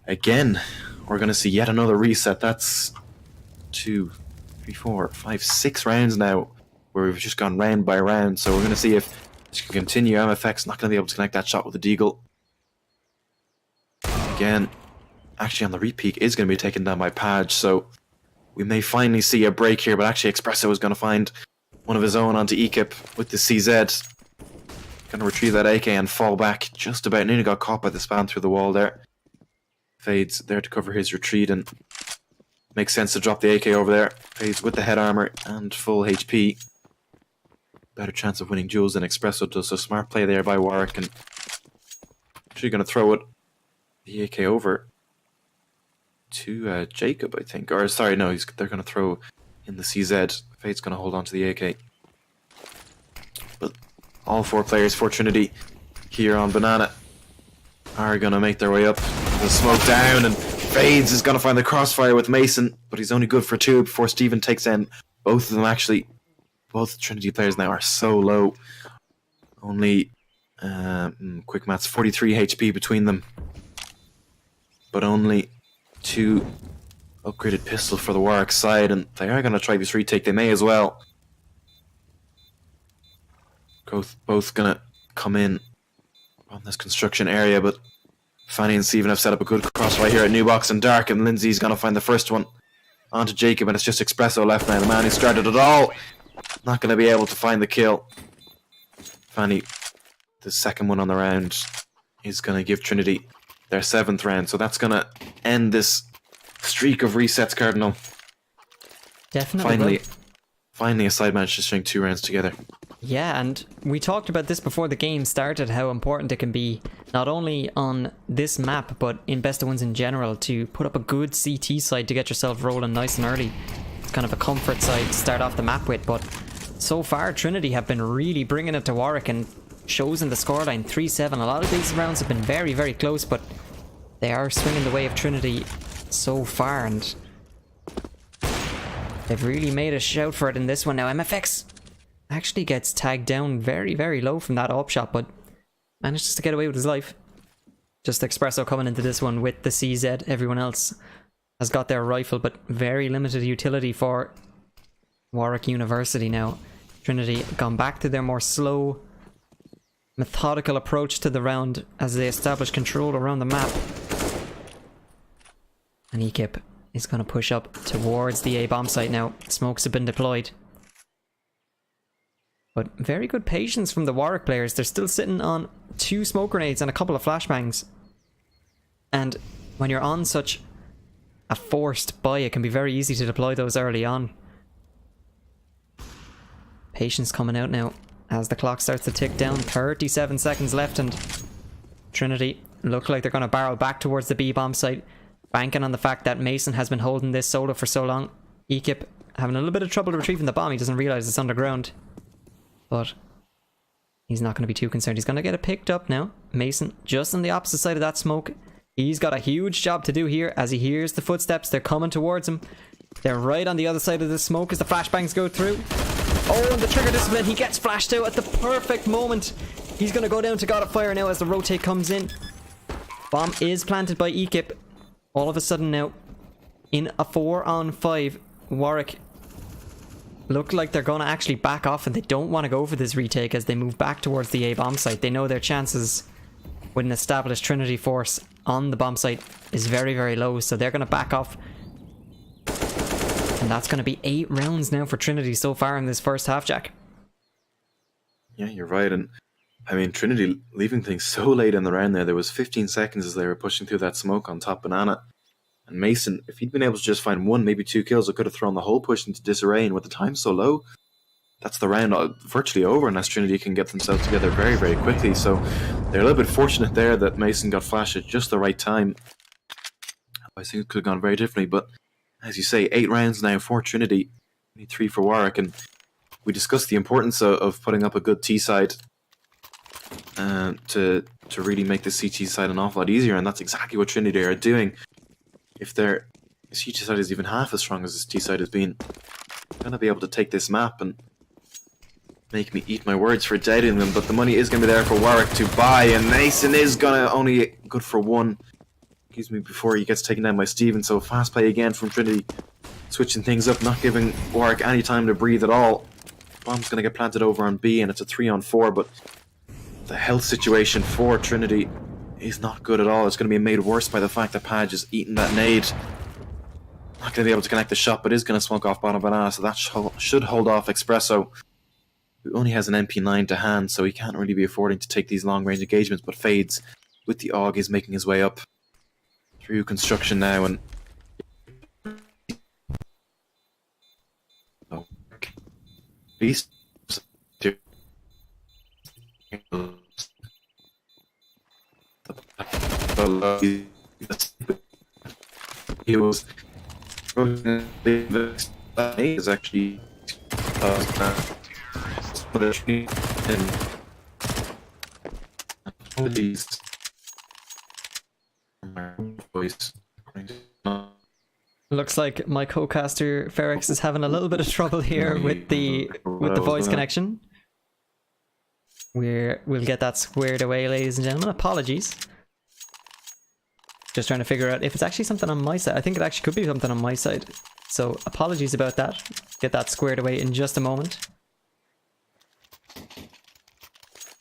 again, we're going to see yet another reset. That's 2, 3, 4, 5, 6 rounds now, where we've just gone round by round. So we're going to see if this can continue. MFX not going to be able to connect that shot with the Deagle. Again, actually on the repeat is going to be taken down by Page, so we may finally see a break here, but actually Espresso is going to find one of his own onto Ekip with the CZ. Going to retrieve that AK and fall back just about. Nearly got caught by the spam through the wall there. Fades there to cover his retreat, and makes sense to drop the AK over there. Fades with the head armor and full HP. Better chance of winning duels than Espresso does, so smart play there by Warwick, and actually going to throw the AK over to Jacob, I think. Or sorry, no, they're going to throw in the CZ. Fade's going to hold on to the AK. But all 4 players for Trinity here on Banana are going to make their way up. The smoke down, and Fades is going to find the crossfire with Mason, but he's only good for 2 before Steven takes in both of them. Actually, both Trinity players now are so low. Only, quick maths, 43 HP between them. But only 2 upgraded pistols for the Warwick side, and they are going to try this retake. They may as well. Both going to come in on this construction area, but Fanny and Steven have set up a good cross right here at New Box and Dark, and Lindsay's going to find the first one onto Jacob, and it's just Espresso left now, the man who started it all. Not going to be able to find the kill. Fanny, the second one on the round, is going to give Trinity their 7th round, so that's going to end this streak of resets, Cardinal. Definitely. Finally a side managed to string 2 rounds together. Yeah, and we talked about this before the game started, how important it can be, not only on this map, but in Best of Ones in general, to put up a good CT side to get yourself rolling nice and early. It's kind of a comfort side to start off the map with, but so far Trinity have been really bringing it to Warwick, and shows in the scoreline 3-7. A lot of these rounds have been very, very close, but they are swinging the way of Trinity so far, and they've really made a shout for it in this one. Now MFX actually gets tagged down very, very low from that AWP shot, but manages to get away with his life. Just Espresso coming into this one with the CZ. Everyone else has got their rifle, but very limited utility for Warwick University now. Trinity gone back to their more slow, methodical approach to the round as they establish control around the map. And Ekip is going to push up towards the A-bomb site now. Smokes have been deployed. But very good patience from the Warwick players. They're still sitting on 2 smoke grenades and a couple of flashbangs. And when you're on such a forced buy, it can be very easy to deploy those early on. Patience coming out now as the clock starts to tick down. 37 seconds left, and Trinity look like they're going to barrel back towards the B-bomb site, banking on the fact that Mason has been holding this solo for so long. Ekip having a little bit of trouble retrieving the bomb. He doesn't realize it's underground, but he's not going to be too concerned. He's going to get it picked up now. Mason just on the opposite side of that smoke. He's got a huge job to do here as he hears the footsteps. They're coming towards him. They're right on the other side of the smoke as the flashbangs go through. Oh, and the trigger discipline. He gets flashed out at the perfect moment. He's going to go down to God of Fire now as the rotate comes in. Bomb is planted by Ekip. All of a sudden now, in a 4-on-5, Warwick look like they're going to actually back off, and they don't want to go for this retake as they move back towards the A-bomb site. They know their chances with an established Trinity force on the bomb site is very, very low, so they're going to back off. And that's going to be 8 rounds now for Trinity so far in this first half, Jack. Yeah, you're right. And I mean, Trinity leaving things so late in the round there. There was 15 seconds as they were pushing through that smoke on top Banana. And Mason, if he'd been able to just find 1, maybe 2 kills, it could have thrown the whole push into disarray. And with the time so low, that's the round virtually over unless Trinity can get themselves together very, very quickly. So they're a little bit fortunate there that Mason got flashed at just the right time. I think it could have gone very differently, but as you say, 8 rounds now for Trinity, only 3 for Warwick, and we discussed the importance of putting up a good T-side to to really make the CT side an awful lot easier, and that's exactly what Trinity are doing. If their CT side is even half as strong as this T side has been, they're going to be able to take this map and make me eat my words for doubting them, but the money is going to be there for Warwick to buy, and Mason is going to only good for one. Excuse me, before he gets taken down by Steven, so fast play again from Trinity, switching things up, not giving Warwick any time to breathe at all. Bomb's going to get planted over on B, and it's a 3-on-4, but the health situation for Trinity is not good at all. It's going to be made worse by the fact that Page is eating that nade. Not going to be able to connect the shot, but is going to smoke off bottom banana, so that should hold off Espresso, who only has an MP9 to hand, so he can't really be affording to take these long-range engagements, but Fades with the AUG is making his way up through construction now, and Beast he was is actually these voice. Looks like my co-caster Ferrex is having a little bit of trouble here with the voice connection. We'll get that squared away, ladies and gentlemen. Apologies. Just trying to figure out if it's actually something on my side. I think it actually could be something on my side. So apologies about that. Get that squared away in just a moment.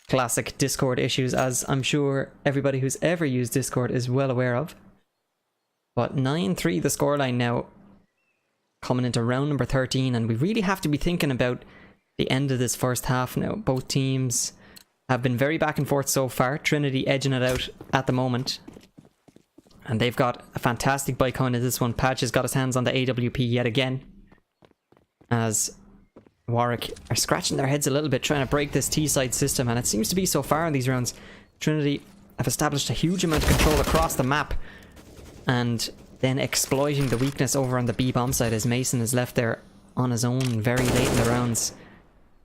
Classic Discord issues, as I'm sure everybody who's ever used Discord is well aware of. But 9-3 the scoreline now, coming into round number 13, and we really have to be thinking about the end of this first half now. Both teams have been very back and forth so far. Trinity edging it out at the moment, and they've got a fantastic bike on in this one. Patch has got his hands on the AWP yet again, as Warwick are scratching their heads a little bit trying to break this T-side system, and it seems to be so far in these rounds. Trinity have established a huge amount of control across the map, and then exploiting the weakness over on the B bomb side as Mason is left there on his own very late in the rounds.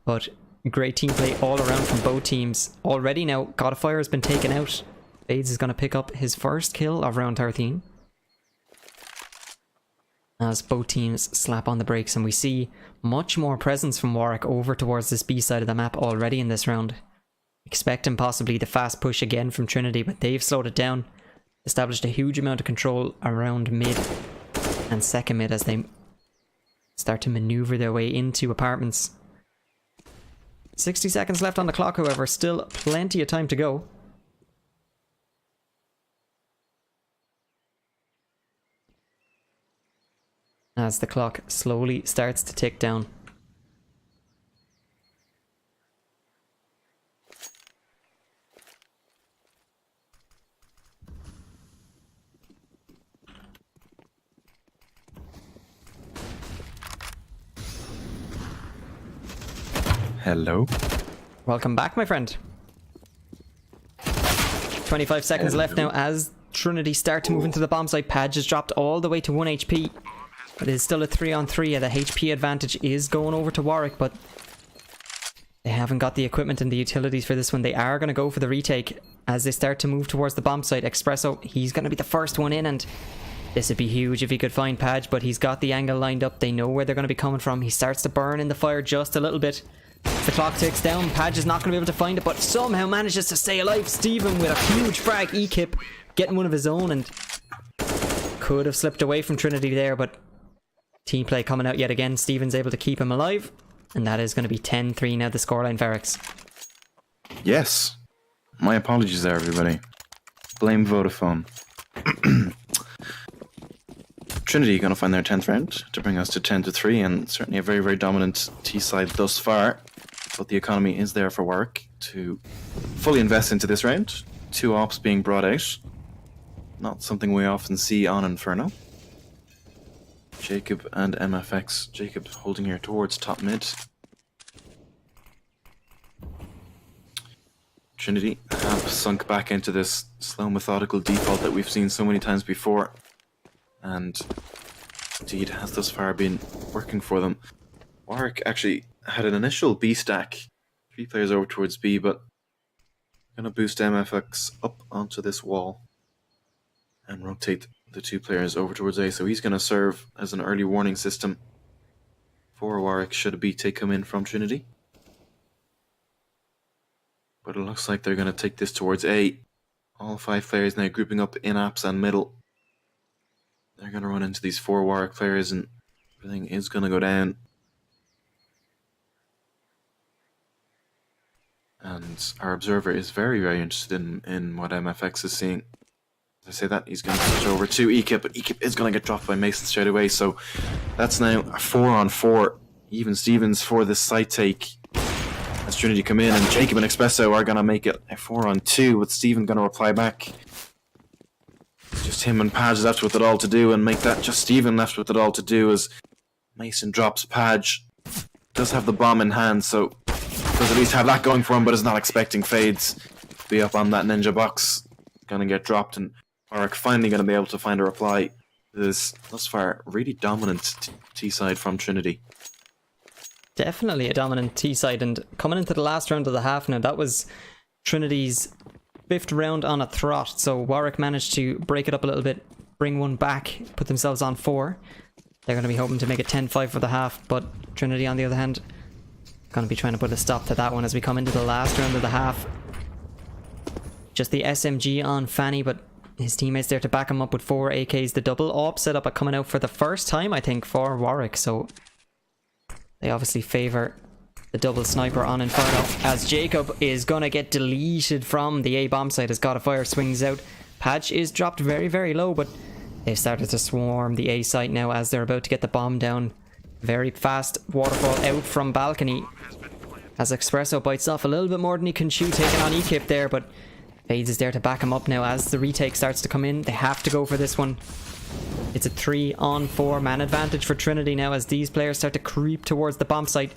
But great team play all around from both teams. Already now, Godfire has been taken out. Fades is going to pick up his first kill of round 13. As both teams slap on the brakes, and we see much more presence from Warwick over towards this B side of the map already in this round. Expecting possibly the fast push again from Trinity, but they've slowed it down. Established a huge amount of control around mid and second mid as they start to maneuver their way into apartments. 60 seconds left on the clock, however, still plenty of time to go. As the clock slowly starts to tick down. Hello. Welcome back, my friend. 25 seconds left now as Trinity start to move into the bomb site. Pad just dropped all the way to 1 HP. But it's still a 3-on-3. The HP advantage is going over to Warwick, but they haven't got the equipment and the utilities for this one. They are going to go for the retake as they start to move towards the bomb site. Espresso, he's going to be the first one in, and this would be huge if he could find Page, but he's got the angle lined up. They know where they're going to be coming from. He starts to burn in the fire just a little bit. The clock ticks down. Page is not going to be able to find it, but somehow manages to stay alive. Steven with a huge frag E-kip, getting one of his own, and could have slipped away from Trinity there, but team play coming out yet again. Steven's able to keep him alive, and that is going to be 10-3 now the scoreline, Ferrex. Yes. My apologies there, everybody. Blame Vodafone. Trinity going to find their 10th round to bring us to 10-3, and certainly a very, very dominant T-side thus far. But the economy is there for Warwick to fully invest into this round. 2 ops being brought out. Not something we often see on Inferno. Jacob and MFX. Jacob holding here towards top mid. Trinity have sunk back into this slow methodical default that we've seen so many times before, and indeed has thus far been working for them. Warwick actually had an initial B stack, 3 players over towards B, but Gonna boost MFX up onto this wall and rotate the two players over towards A. So he's gonna serve as an early warning system for Warwick should a B take come in from Trinity. But it looks like they're gonna take this towards A. All 5 players now grouping up in apps and middle. They're gonna run into these 4 Warwick players and everything is gonna go down. And our observer is very, very interested in what MFX is seeing. As I say that, he's going to switch over to Ekip, but Ekip is going to get dropped by Mason straight away. So that's now a 4-on-4. Even Stevens for this side take. As Trinity come in, and Jacob and Espresso are going to make it a 4-on-2, with Steven going to reply back. Just him and Page left with it all to do, and make that just Steven left with it all to do as Mason drops Page. Does have the bomb in hand, so does at least have that going for him, but is not expecting Fades to be up on that ninja box. Gonna get dropped, and Warwick finally gonna be able to find a reply to this thus far really dominant T-side from Trinity. Definitely a dominant T-side, and coming into the last round of the half now, that was Trinity's 5th round on a trot, so Warwick managed to break it up a little bit, bring one back, put themselves on 4. They're going to be hoping to make it 10-5 for the half, but Trinity on the other hand going to be trying to put a stop to that one as we come into the last round of the half. Just the SMG on Fanny, but his teammates there to back him up with 4 AKs. The double AWP set up coming out for the first time, I think, for Warwick, so they obviously favour the double sniper on Inferno, as Jacob is going to get deleted from the A bomb site as God of Fire swings out. Patch is dropped very, very low, but they've started to swarm the A site now as they're about to get the bomb down. Very fast waterfall out from balcony as Espresso bites off a little bit more than he can chew, taking on Ekip there, but Fades is there to back him up now as the retake starts to come in. They have to go for this one. It's a 3-on-4 man advantage for Trinity now as these players start to creep towards the bomb site.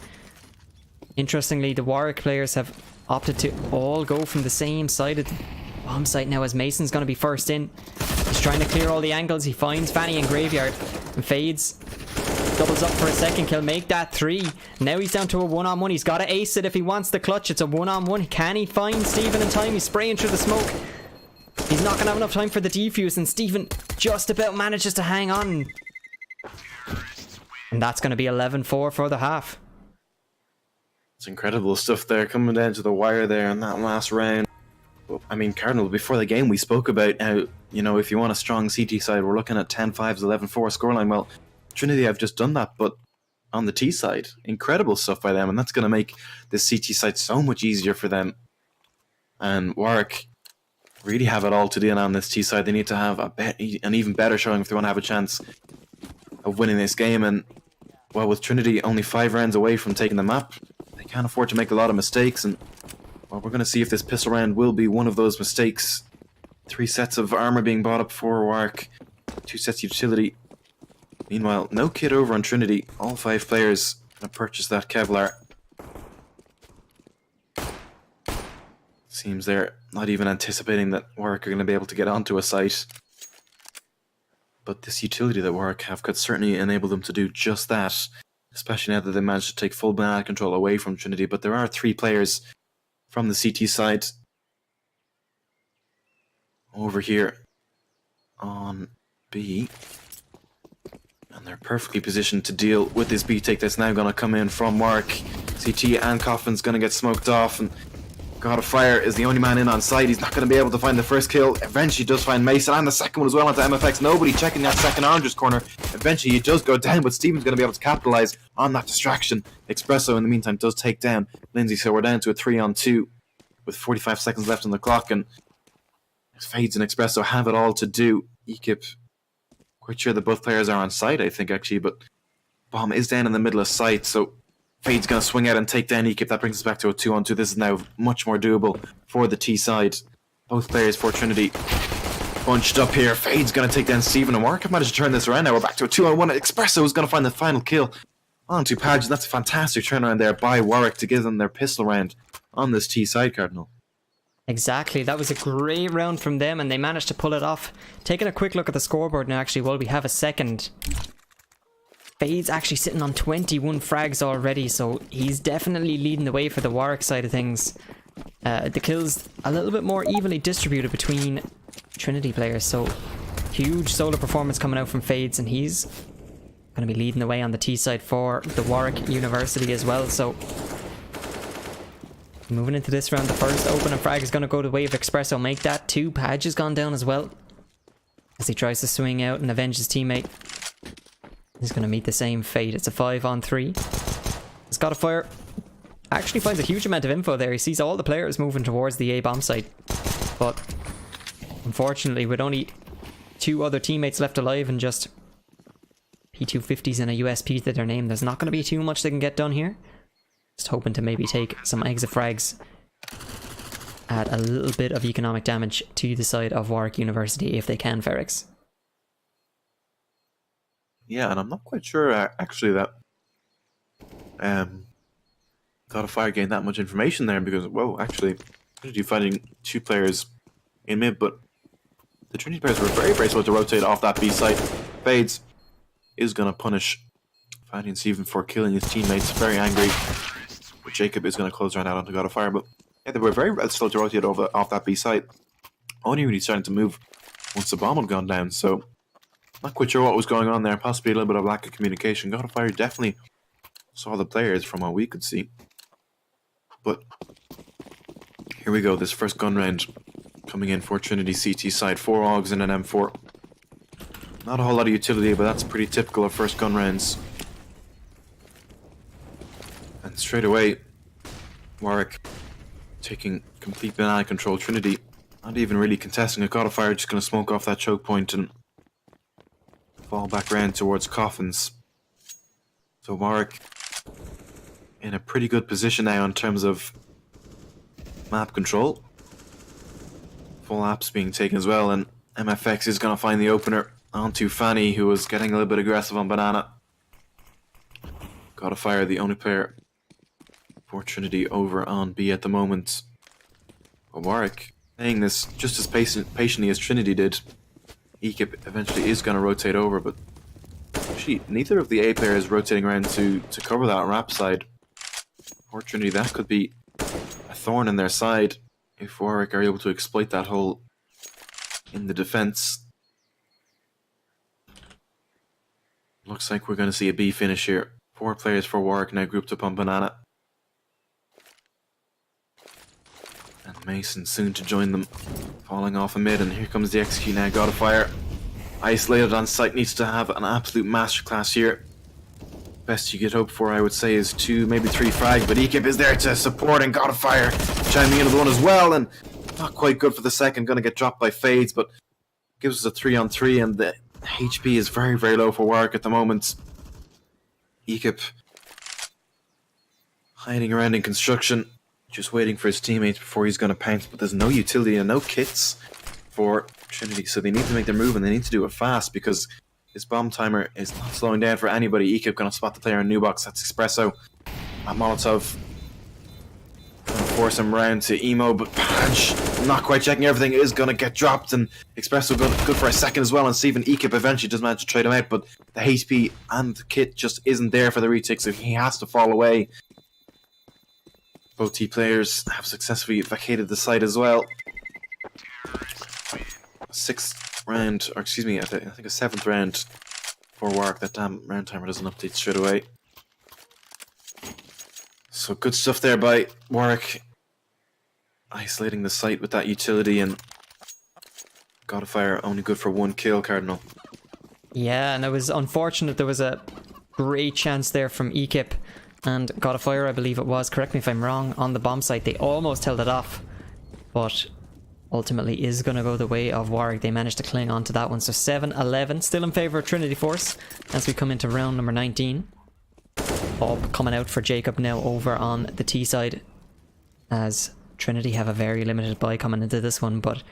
Interestingly, the Warwick players have opted to all go from the same side of the bomb site now as Mason's going to be first in. He's trying to clear all the angles. He finds Fanny in Graveyard and Fades doubles up for a second kill, make that 3. Now he's down to a 1-on-1. He's got to ace it if he wants the clutch. It's a 1-on-1. Can he find Steven in time? He's spraying through the smoke. He's not going to have enough time for the defuse, and Steven just about manages to hang on. And that's going to be 11-4 for the half. It's incredible stuff there, coming down to the wire there in that last round. I mean, Cardinal, before the game we spoke about how, you know, if you want a strong CT side, we're looking at 10-5s, 11-4 scoreline. Well, Trinity have just done that, but on the T side, incredible stuff by them, and that's going to make this CT side so much easier for them. And Warwick really have it all to do on this T side. They need to have an even better showing if they want to have a chance of winning this game. And well, with Trinity only 5 rounds away from taking the map, they can't afford to make a lot of mistakes. And well, we're going to see if this pistol round will be one of those mistakes. 3 sets of armor being bought up for Warwick, 2 sets of utility. Meanwhile, no kit over on Trinity. All 5 players going to purchase that Kevlar. Seems they're not even anticipating that Warwick are going to be able to get onto a site. But this utility that Warwick have could certainly enable them to do just that. Especially now that they managed to take full banana control away from Trinity. But there are 3 players from the CT side over here on B. And they're perfectly positioned to deal with this B take that's now going to come in from Warwick. CT and Coffin's going to get smoked off, and God of Fire is the only man in on site. He's not going to be able to find the first kill. Eventually does find Mason, and the second one as well onto MFX. Nobody checking that second orange's corner. Eventually he does go down, but Steven's going to be able to capitalize on that distraction. Espresso in the meantime does take down Lindsay, so we're down to a 3-on-2 with 45 seconds left on the clock, and Fades and Espresso have it all to do. Ekip, quite sure that both players are on site, I think, actually, but bomb is down in the middle of site, so Fade's going to swing out and take down Ekip. That brings us back to a 2-on-2. This is now much more doable for the T side. Both players for Trinity bunched up here. Fade's going to take down Steven, and Warwick have managed to turn this around now. We're back to a 2-on-1. Espresso is going to find the final kill onto Page. That's a fantastic turnaround there by Warwick to give them their pistol round on this T side, Cardinal. Exactly, that was a great round from them, and they managed to pull it off. Taking a quick look at the scoreboard now, actually, while we have a second. Fade's actually sitting on 21 frags already, so he's definitely leading the way for the Warwick side of things. The kills a little bit more evenly distributed between Trinity players, so huge solo performance coming out from Fades, and he's going to be leading the way on the T side for the Warwick University as well. So moving into this round, the first open and frag is going to go the way of Expresso. Make that 2. Padge has gone down as well as he tries to swing out and avenge his teammate. He's going to meet the same fate. It's a 5-on-3. He's got a fire. Actually finds a huge amount of info there. He sees all the players moving towards the A bomb site, but unfortunately with only 2 other teammates left alive and just P250s and a USP to their name, there's not going to be too much they can get done here. Just hoping to maybe take some exit frags, add a little bit of economic damage to the side of Warwick University if they can, Ferrix. Yeah, and I'm not quite sure actually that God of Fire gained that much information there, because, whoa, actually, Trinity fighting 2 players in mid, but the Trinity players were very, very slow to rotate off that B site. Fades is going to punish Fanny and Steven for killing his teammates, very angry. But Jacob is going to close around out onto God of Fire, but yeah, they were very slow to rotate off that B site. Only really starting to move once the bomb had gone down, so not quite sure what was going on there, possibly a little bit of lack of communication. God of Fire definitely saw the players from what we could see. But here we go, this first gun round coming in for Trinity CT side. 4 AUGs and an M4. Not a whole lot of utility, but that's pretty typical of first gun rounds. And straight away, Warwick taking complete banana control. Trinity not even really contesting a God of Fire, just going to smoke off that choke point and fall back round towards Coffins. So Warwick in a pretty good position now in terms of map control. Full apps being taken as well, and MFX is going to find the opener onto Fanny, who was getting a little bit aggressive on Banana. God of Fire, the only player for Trinity over on B at the moment. But Warwick playing this just as patiently as Trinity did. Ekip eventually is going to rotate over, but actually neither of the A players rotating around to cover that ramp side. For Trinity, that could be a thorn in their side if Warwick are able to exploit that hole in the defense. Looks like we're going to see a B finish here. 4 players for Warwick now grouped up on Banana. And Mason soon to join them, falling off a mid, and here comes the execute now. God of Fire, isolated on site, needs to have an absolute masterclass here. Best you could hope for, I would say, is 2, maybe 3 frags, but Ekip is there to support, and God of Fire chiming into the one as well, and not quite good for the second, going to get dropped by Fades, but gives us a 3-on-3, and the HP is very, very low for Warwick at the moment. Ekip hiding around in construction, just waiting for his teammates before he's going to pounce, but there's no utility and no kits for Trinity, so they need to make their move, and they need to do it fast, because this bomb timer is not slowing down for anybody. Ekip going to spot the player in new box. That's Expresso. A Molotov going to force him round to Emo, but Padge not quite checking everything, is going to get dropped, and Expresso good for a second as well, and Steven Ekip eventually does manage to trade him out, but the HP and the kit just isn't there for the retake, so he has to fall away. Both T players have successfully vacated the site as well. 6th round, or excuse me, I think a 7th round for Warwick. That damn round timer doesn't update straight away. So good stuff there by Warwick, isolating the site with that utility, and God of Fire only good for 1 kill, Cardinal. Yeah, and it was unfortunate. There was a great chance there from Ekip and God of Fire, I believe it was, correct me if I'm wrong, on the bomb site. They almost held it off, but ultimately is going to go the way of Warwick. They managed to cling on to that one. So 7-11, still in favour of Trinity Force as we come into round number 19. Up coming out for Jacob now over on the T side, as Trinity have a very limited buy coming into this one, but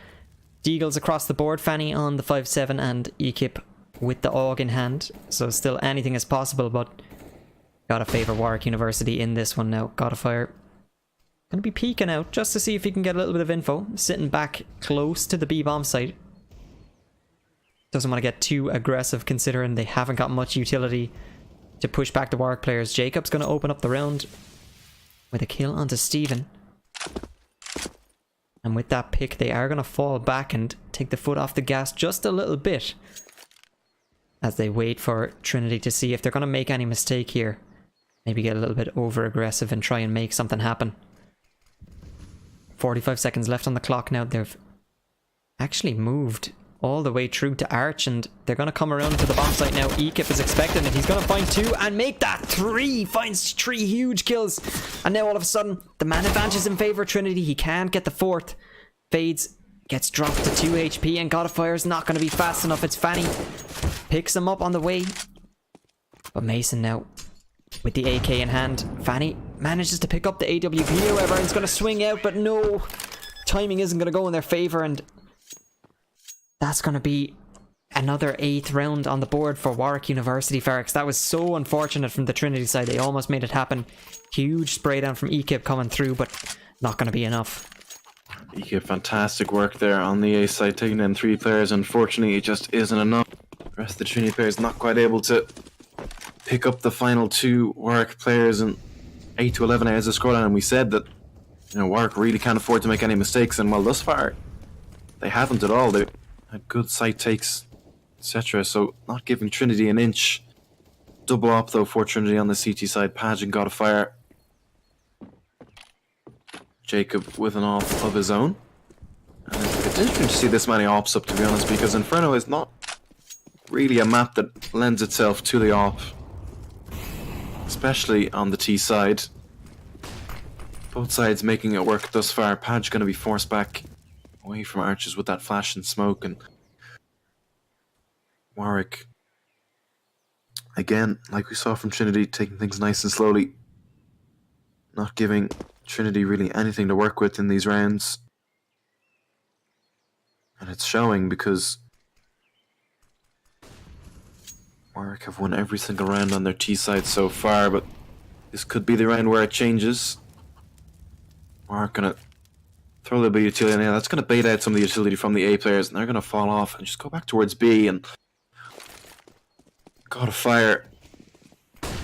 Deagles across the board. Fanny on the 5-7 and Ekip with the AUG in hand, so still anything is possible, but gotta favour Warwick University in this one now. God of Fire gonna be peeking out just to see if he can get a little bit of info, sitting back close to the B bomb site. Doesn't want to get too aggressive considering they haven't got much utility to push back the Warwick players. Jacob's gonna open up the round with a kill onto Steven. And with that pick, they are going to fall back and take the foot off the gas just a little bit, as they wait for Trinity to see if they're going to make any mistake here. Maybe get a little bit over aggressive and try and make something happen. 45 seconds left on the clock now. They've actually moved all the way through to Arch, and they're going to come around to the bomb site now. Ekip is expecting it. He's going to find 2 and make that 3. Finds 3 huge kills. And now all of a sudden, the man advantage is in favour of Trinity. He can't get the 4th. Fades, gets dropped to 2 HP, and God of Fire is not going to be fast enough. It's Fanny. Picks him up on the way. But Mason now, with the AK in hand. Fanny manages to pick up the AWP, however, and it's going to swing out, but no. Timing isn't going to go in their favour, and that's going to be another 8th round on the board for Warwick University, Farix. That was so unfortunate from the Trinity side. They almost made it happen. Huge spray down from Ekip coming through, but not going to be enough. Ekip, fantastic work there on the A side, taking in 3 players. Unfortunately, it just isn't enough. The rest of the Trinity players not quite able to pick up the final 2 Warwick players, and 8 to 11 as the scoreline. And we said that, you know, Warwick really can't afford to make any mistakes, and well, thus far they haven't at all. They had good site takes, etc. So not giving Trinity an inch. Double up though for Trinity on the CT side. Page and God of Fire. Jacob with an off of his own. And it's interesting to see this many ops up, to be honest, because Inferno is not really a map that lends itself to the op, especially on the T side. Both sides making it work thus far. Page going to be forced back away from Arches with that flash and smoke, and Warwick, again, like we saw from Trinity, taking things nice and slowly, not giving Trinity really anything to work with in these rounds. And it's showing, because Warwick have won every single round on their T side so far, but this could be the round where it changes. Warwick gonna throw a little bit of utility in there. That's going to bait out some of the utility from the A players, and they're going to fall off and just go back towards B. And God of Fire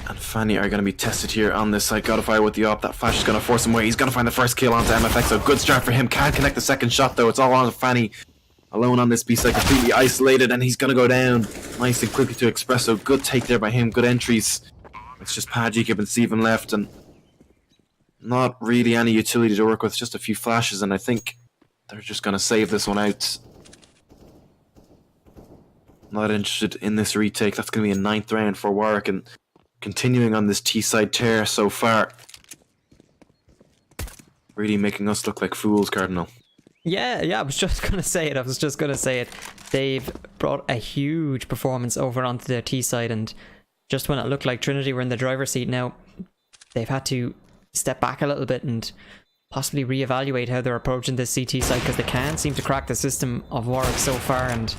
and Fanny are going to be tested here on this side. God of Fire with the op. That flash is going to force him away. He's going to find the first kill onto MFX. So good start for him. Can't connect the second shot though. It's all on Fanny. Alone on this B side, completely isolated, and he's going to go down nice and quickly to Espresso. Good take there by him. Good entries. It's just Page, Ekip, and Steven left, and not really any utility to work with, just a few flashes, and I think they're just going to save this one out. Not interested in this retake. That's going to be a 9th round for Warwick, and continuing on this T-side tear so far. Really making us look like fools, Cardinal. Yeah, I was just going to say it. They've brought a huge performance over onto their T-side, and just when it looked like Trinity were in the driver's seat now, they've had to step back a little bit and possibly reevaluate how they're approaching this CT side, because they can't seem to crack the system of Warwick so far, and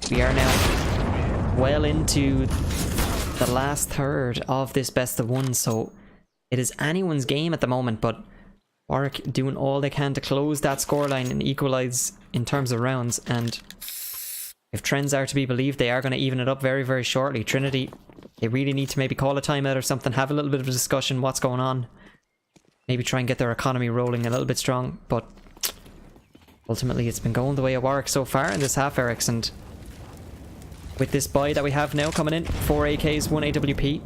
we are now well into the last third of this best of 1, so it is anyone's game at the moment, but Warwick doing all they can to close that scoreline and equalise in terms of rounds, and if trends are to be believed, they are going to even it up very, very shortly. Trinity, they really need to maybe call a timeout or something, have a little bit of a discussion, what's going on. Maybe try and get their economy rolling a little bit strong, but ultimately it's been going the way of Warwick so far in this half, Erics, and with this buy that we have now coming in, 4 AKs, 1 AWP,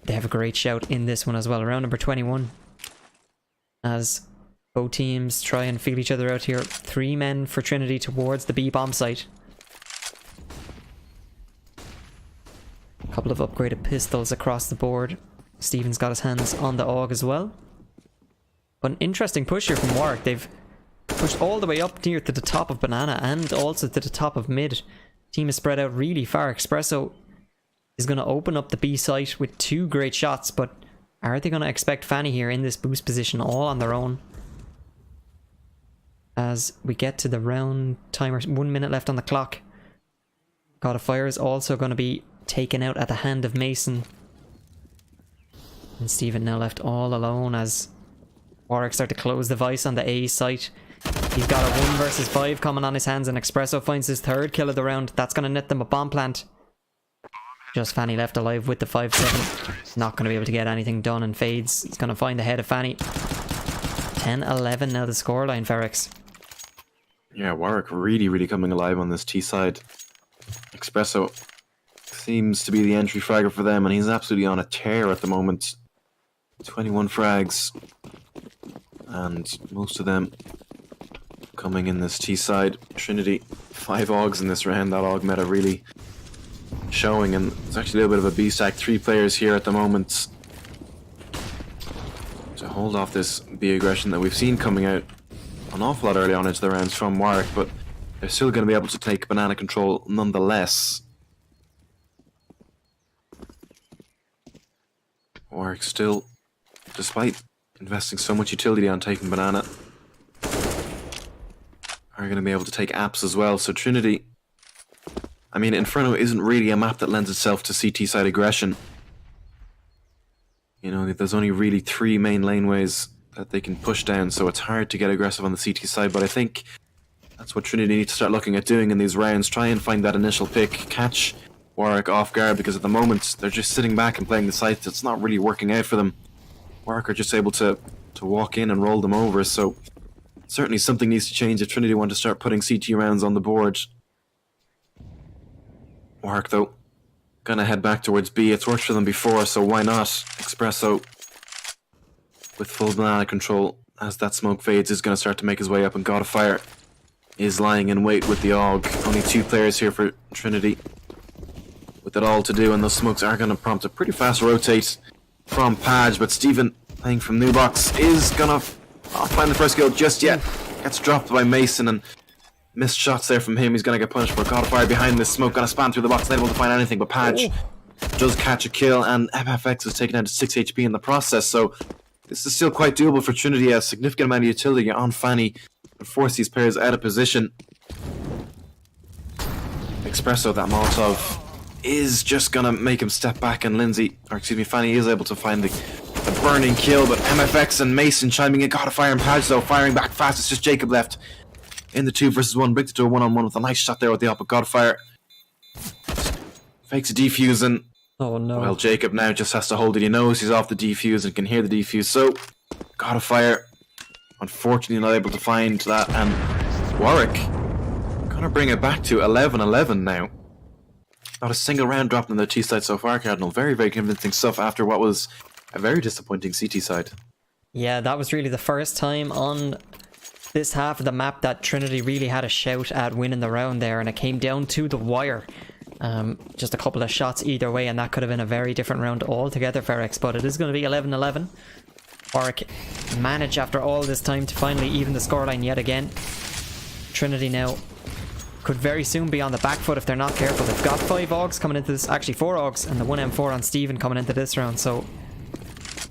they have a great shout in this one as well, around number 21, as both teams try and feel each other out here. 3 men for Trinity towards the B bomb site. A couple of upgraded pistols across the board. Steven's got his hands on the AUG as well. But an interesting push here from Warwick. They've pushed all the way up near to the top of Banana and also to the top of mid. Team is spread out really far. Espresso is going to open up the B site with 2 great shots, but are they going to expect Fanny here in this boost position all on their own? As we get to the round timer, 1 minute left on the clock. God of Fire is also going to be taken out at the hand of Mason. And Steven now left all alone as Warwick start to close the vice on the A site. He's got a 1 versus 5 coming on his hands, and Espresso finds his 3rd kill of the round. That's going to net them a bomb plant. Just Fanny left alive with the 5-7. Not going to be able to get anything done, and Fades is going to find the head of Fanny. 10-11 now the scoreline, Ferrex. Yeah, Warwick really coming alive on this T side. Espresso seems to be the entry fragger for them, and he's absolutely on a tear at the moment. 21 frags, and most of them coming in this T side. Trinity, 5 Augs in this round. That Aug meta really showing, and it's actually a little bit of a B stack. 3 players here at the moment to hold off this B aggression that we've seen coming out an awful lot early on into the rounds from Warwick, but they're still going to be able to take banana control nonetheless. Warwick still, despite investing so much utility on taking banana, are going to be able to take apps as well. So Trinity, I mean, Inferno isn't really a map that lends itself to CT side aggression. You know, there's only really 3 main laneways that they can push down, so it's hard to get aggressive on the CT side, but I think that's what Trinity need to start looking at doing in these rounds. Try and find that initial pick, catch Warwick off guard, because at the moment they're just sitting back and playing the sites. It's not really working out for them. Warwick are just able to walk in and roll them over, so certainly something needs to change if Trinity want to start putting CT rounds on the board. Warwick, though, gonna head back towards B. It's worked for them before, so why not? Espresso, with full banana control, as that smoke fades, is gonna start to make his way up, and God of Fire is lying in wait with the AUG. Only 2 players here for Trinity, with it all to do, and those smokes are gonna prompt a pretty fast rotate from Paj, but Steven, playing from Nubox, is gonna not find the first kill just yet. Gets dropped by Mason, and missed shots there from him. He's gonna get punished for God of Fire behind this smoke, gonna span through the box, not able to find anything, but Paj does catch a kill, and MFX is taken down to 6 HP in the process, so this is still quite doable for Trinity. A significant amount of utility on Fanny and force these players out of position. Espresso, that Molotov, is just gonna make him step back, and Fanny is able to find the burning kill, but MFX and Mason chiming in. God of Fire and Paj, though, firing back fast. It's just Jacob left in the 2 versus 1. Brings it to a 1-on-1 with a nice shot there with the up, but God of Fire fakes a defuse, and oh no. Well, Jacob now just has to hold it. He knows he's off the defuse and can hear the defuse, so God of Fire, unfortunately not able to find that, and Warwick gonna bring it back to 11-11 now. Not a single round dropped on the T side so far, Cardinal. Very convincing stuff after what was a very disappointing CT side. Yeah, that was really the first time on this half of the map that Trinity really had a shout at winning the round there, and it came down to the wire. Just a couple of shots either way, and that could have been a very different round altogether for X, but it is going to be 11-11. Warwick managed after all this time to finally even the scoreline yet again. Trinity now could very soon be on the back foot if they're not careful. They've got 5 Augs coming into this, actually 4 Augs, and the 1M4 on Steven coming into this round, so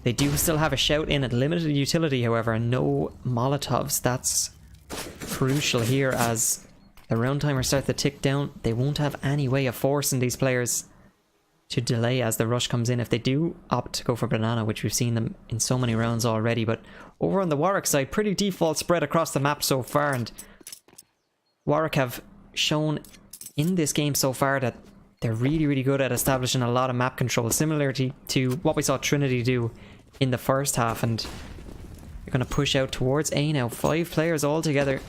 they do still have a shout in at limited utility, however, and no Molotovs. That's crucial here as the round timer starts to tick down. They won't have any way of forcing these players to delay as the rush comes in if they do opt to go for banana, which we've seen them in so many rounds already. But over on the Warwick side, pretty default spread across the map so far, and Warwick have shown in this game so far that they're really good at establishing a lot of map control, similarly to what we saw Trinity do in the first half, and they're going to push out towards A now. 5 players all together.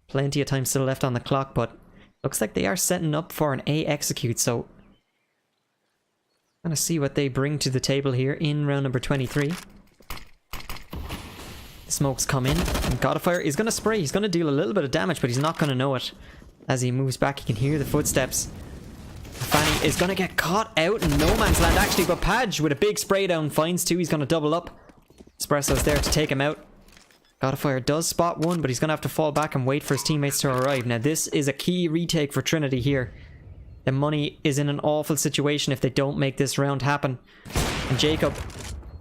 Plenty of time still left on the clock, but looks like they are setting up for an A execute, so gonna see what they bring to the table here in round number 23. The smokes come in, and God of Fire is gonna spray. He's gonna deal a little bit of damage, but he's not gonna know it. As he moves back, he can hear the footsteps. Fanny is gonna get caught out in no man's land actually, but Paj with a big spray down finds 2. He's gonna double up. Espresso's there to take him out. God of Fire does spot 1, but he's gonna have to fall back and wait for his teammates to arrive. Now this is a key retake for Trinity here. The money is in an awful situation if they don't make this round happen. And Jacob,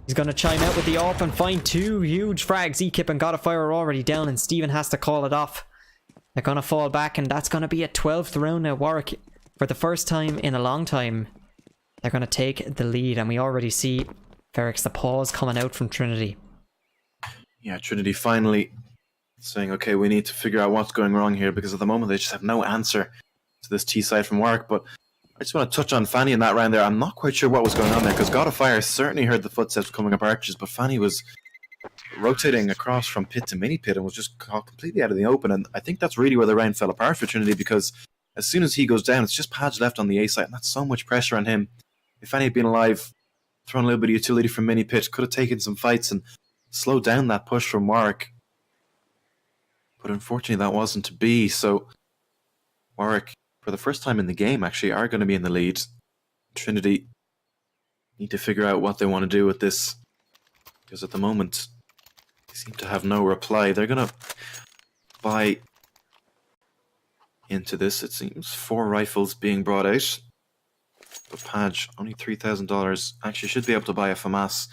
he's gonna chime out with the AWP and find 2 huge frags. Ekip and God of Fire are already down, and Steven has to call it off. They're gonna fall back, and that's gonna be a 12th round now. Warwick, for the first time in a long time, they're gonna take the lead, and we already see Ferrex the pause coming out from Trinity. Yeah, Trinity finally saying, okay, we need to figure out what's going wrong here, because at the moment they just have no answer to this T side from Warwick. But I just want to touch on Fanny in that round there. I'm not quite sure what was going on there, because God of Fire certainly heard the footsteps coming up arches, but Fanny was rotating across from pit to mini pit and was just caught completely out of the open. And I think that's really where the round fell apart for Trinity, because as soon as he goes down, it's just Padge left on the A side, and that's so much pressure on him. If any had been alive, thrown a little bit of utility from mini pit, could have taken some fights and slowed down that push from Warwick. But unfortunately, that wasn't to be. So Warwick, for the first time in the game, actually are going to be in the lead. Trinity need to figure out what they want to do with this, because at the moment they seem to have no reply. They're going to buy into this. It seems 4 rifles being brought out. But Padge, only $3,000. Actually should be able to buy a FAMAS.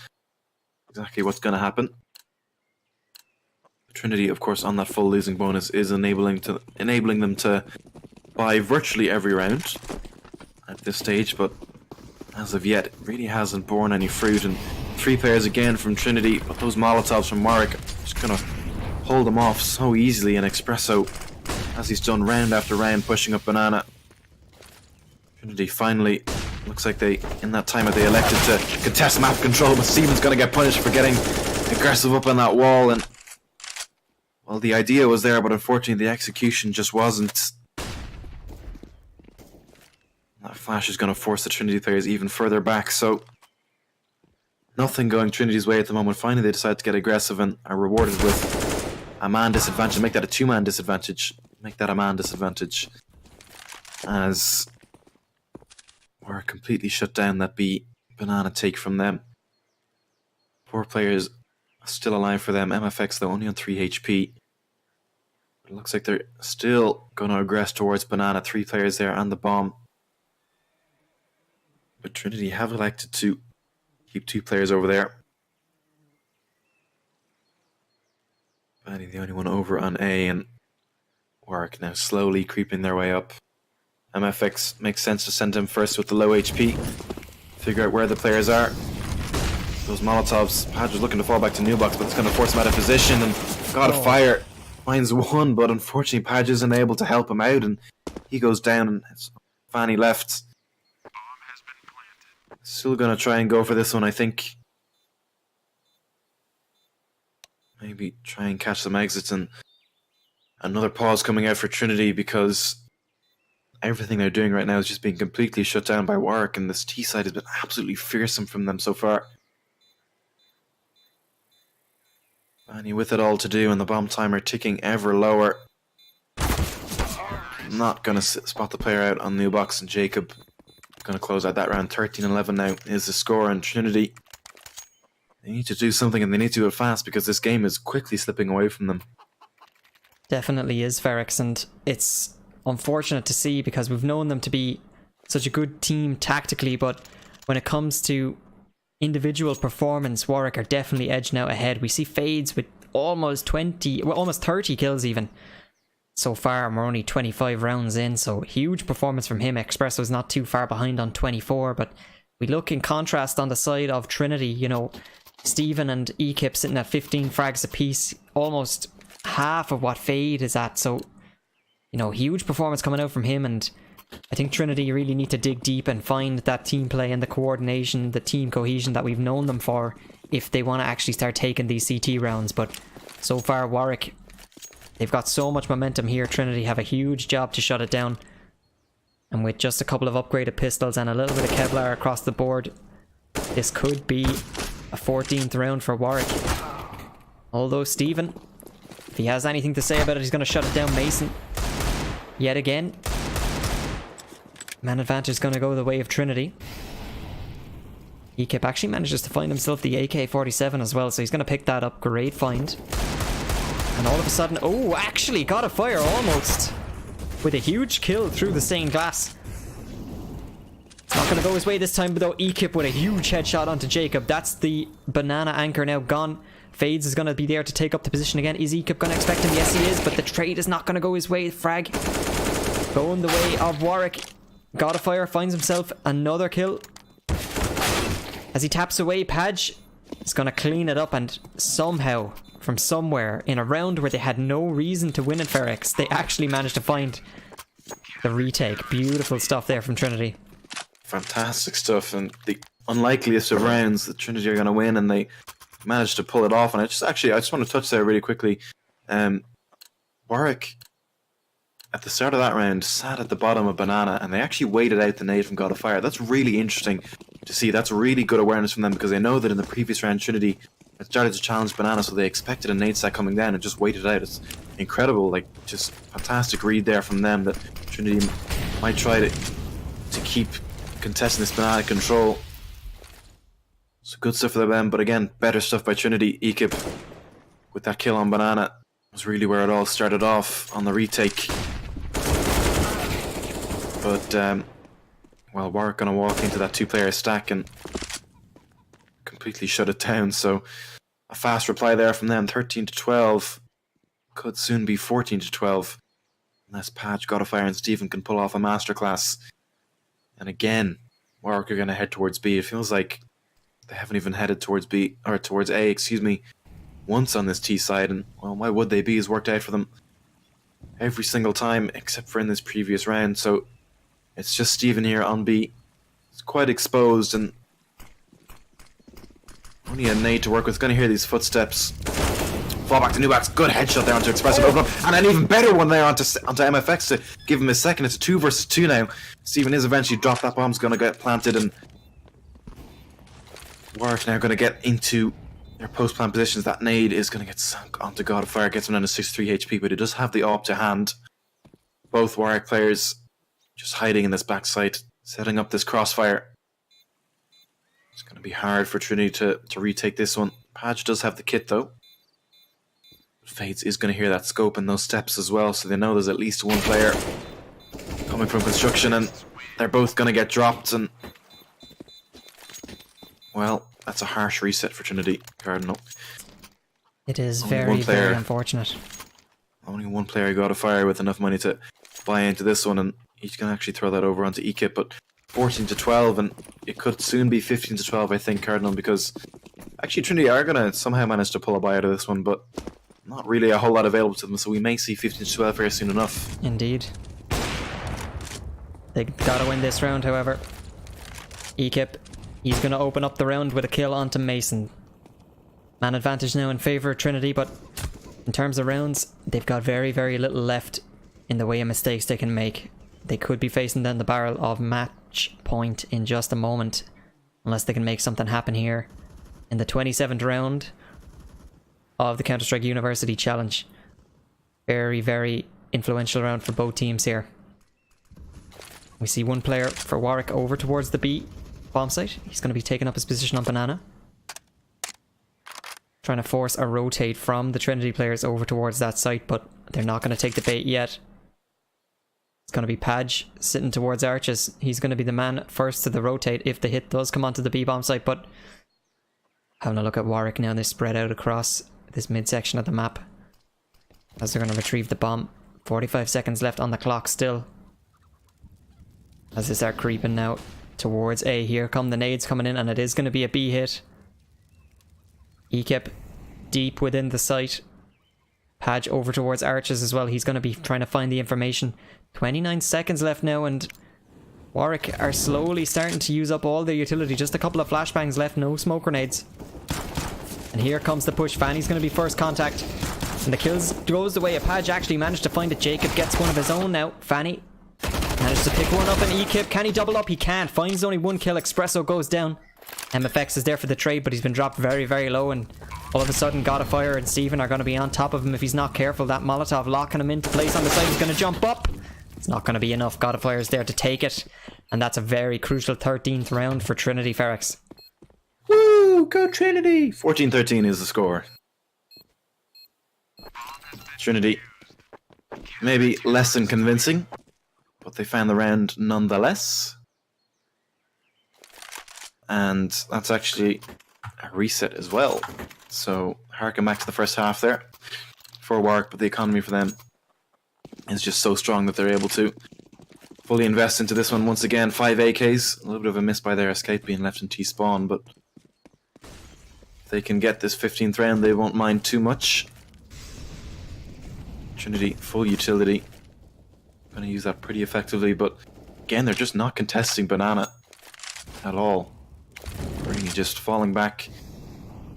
Exactly what's going to happen. Trinity, of course, on that full losing bonus is enabling them to buy virtually every round at this stage, but as of yet, it really hasn't borne any fruit. And 3 players again from Trinity, but those Molotovs from Warwick just gonna hold them off so easily. And Espresso, as he's done round after round, pushing up Banana. Trinity finally, looks like in that time they elected to contest map control, but Steven's gonna get punished for getting aggressive up on that wall. And well, the idea was there, but unfortunately the execution just wasn't. That flash is going to force the Trinity players even further back, so nothing going Trinity's way at the moment. Finally they decide to get aggressive and are rewarded with a man disadvantage. Make that a 2-man disadvantage. Make that a man disadvantage, as we're completely shut down that B Banana take from them. 4 players still alive for them. MFX though only on 3 HP. It looks like they're still going to aggress towards Banana. 3 players there and the bomb. But Trinity have elected to keep 2 players over there. Banny the only one over on A, and Warwick now slowly creeping their way up. MFX makes sense to send him first with the low HP. Figure out where the players are. Those Molotovs, Padge was looking to fall back to Newbox, but it's going to force him out of position, and God of Fire finds one, but unfortunately Padge isn't able to help him out, and he goes down, and it's Fanny left. Still going to try and go for this one, I think. Maybe try and catch some exits, and another pause coming out for Trinity, because everything they're doing right now is just being completely shut down by Warwick, and this T side has been absolutely fearsome from them so far. Fanny with it all to do, and the bomb timer ticking ever lower. Not going to spot the player out on new box, and Jacob going to close out that round. 13-11 now is the score, and Trinity, they need to do something, and they need to do it fast, because this game is quickly slipping away from them. Definitely is, Ferrex, and it's unfortunate to see, because we've known them to be such a good team tactically, but when it comes to individual performance, Warwick are definitely edging out ahead. We see Fades with almost 30 kills even so far, and we're only 25 rounds in, so huge performance from him. Espresso's not too far behind on 24, but we look in contrast on the side of Trinity, you know, Steven and Ekip sitting at 15 frags apiece, almost half of what Fade is at, so, you know, huge performance coming out from him. And I think Trinity really need to dig deep and find that team play and the coordination, the team cohesion that we've known them for, if they want to actually start taking these CT rounds. But so far, Warwick, they've got so much momentum here. Trinity have a huge job to shut it down. And with just a couple of upgraded pistols and a little bit of Kevlar across the board, this could be a 14th round for Warwick. Although Steven, if he has anything to say about it, he's going to shut it down. Mason, yet again. Man advantage is going to go the way of Trinity. Ekip actually manages to find himself the AK-47 as well, so he's going to pick that up. Great find. And all of a sudden, oh, actually got a fire almost. With a huge kill through the stained glass. It's not going to go his way this time, but though Ekip with a huge headshot onto Jacob. That's the Banana anchor now gone. Fades is going to be there to take up the position again. Is Ekip going to expect him? Yes, he is, but the trade is not going to go his way. Frag going the way of Warwick. God of Fire finds himself another kill. As he taps away, Padge is going to clean it up, and somehow, from somewhere, in a round where they had no reason to win at Ferrex, they actually managed to find the retake. Beautiful stuff there from Trinity. Fantastic stuff, and the unlikeliest of rounds that Trinity are going to win, and they managed to pull it off. And I just want to touch there really quickly. Warwick, at the start of that round, sat at the bottom of Banana, and they actually waited out the nade from God of Fire. That's really interesting to see. That's really good awareness from them, because they know that in the previous round, Trinity had started to challenge Banana, so they expected a nade stack coming down and just waited out. It's incredible, like, just fantastic read there from them that Trinity might try to keep contesting this Banana control. So good stuff for them, but again, better stuff by Trinity. Ekip with that kill on Banana was really where it all started off on the retake. But, well, Warwick going to walk into that two-player stack and completely shut it down. So a fast reply there from them, 13-12. Could soon be 14-12. Unless Patch, God of Fire, and Stephen can pull off a masterclass. And again, Warwick are going to head towards B. It feels like they haven't even headed towards B, or towards A, excuse me, once on this T side. And, well, why would they? B has worked out for them every single time, except for in this previous round. So it's just Stephen here on B. It's quite exposed, and only a nade to work with. Going to hear these footsteps. Fall back to Nubax. Good headshot there onto Expressive. Open up. And an even better one there onto MFX to give him a second. It's a 2 versus 2 now. Stephen is eventually dropped. That bomb's going to get planted, and Warwick now going to get into their post-plant positions. That nade is going to get sunk onto God of Fire. Gets him down to 63 HP, but he does have the AWP to hand. Both Warwick players just hiding in this backside, setting up this crossfire. It's going to be hard for Trinity to retake this one. Padge does have the kit though. Fades is going to hear that scope and those steps as well, so they know there's at least one player coming from construction, and they're both going to get dropped. And, well, that's a harsh reset for Trinity Cardinal. It is very, very unfortunate. Only one player got a fire with enough money to buy into this one, and he's going to actually throw that over onto Ekip. But 14-12, and it could soon be 15-12, I think, Cardinal, because actually Trinity are going to somehow manage to pull a buy out of this one, but not really a whole lot available to them, so we may see 15-12 here soon enough. Indeed. They gotta win this round, however. Ekip, he's gonna open up the round with a kill onto Mason. Man advantage now in favour of Trinity, but in terms of rounds, they've got very, very little left in the way of mistakes they can make. They could be facing down the barrel of match point in just a moment, unless they can make something happen here in the 27th round of the Counter-Strike University Challenge. Very, very influential round for both teams here. We see one player for Warwick over towards the B bomb site. He's going to be taking up his position on Banana. Trying to force a rotate from the Trinity players over towards that site, but they're not going to take the bait yet. It's going to be Padge sitting towards Arches. He's going to be the man first to the rotate if the hit does come onto the B bomb site, but having a look at Warwick now, they're spread out across this midsection of the map as they're going to retrieve the bomb. 45 seconds left on the clock still, as they start creeping now towards A. Here come the nades coming in, and it is going to be a B hit. Ekip deep within the site. Padge over towards Arches as well. He's going to be trying to find the information. 29 seconds left now, and Warwick are slowly starting to use up all their utility. Just a couple of flashbangs left, no smoke grenades. And here comes the push. Fanny's going to be first contact, and the kills goes the way of Padge. Actually managed to find it. Jacob gets one of his own now. Fanny managed to pick one up, and Ekip, can he double up? He can't. Finds only one kill. Espresso goes down. MFX is there for the trade, but he's been dropped very, very low, and all of a sudden God of Fire and Stephen are going to be on top of him if he's not careful. That Molotov locking him into place on the side is going to jump up. It's not going to be enough. God of Fire is there to take it, and that's a very crucial 13th round for Trinity Ferrex. Woo! Go Trinity! 14-13 is the score. Trinity, maybe less than convincing, but they found the round nonetheless. And that's actually a reset as well. So, harken back to the first half there for Warwick, but the economy for them is just so strong that they're able to fully invest into this one. Once again, 5 AKs. A little bit of a miss by their escape being left in T-spawn, but if they can get this 15th round, they won't mind too much. Trinity, full utility. Going to use that pretty effectively, but again, they're just not contesting Banana at all. Really just falling back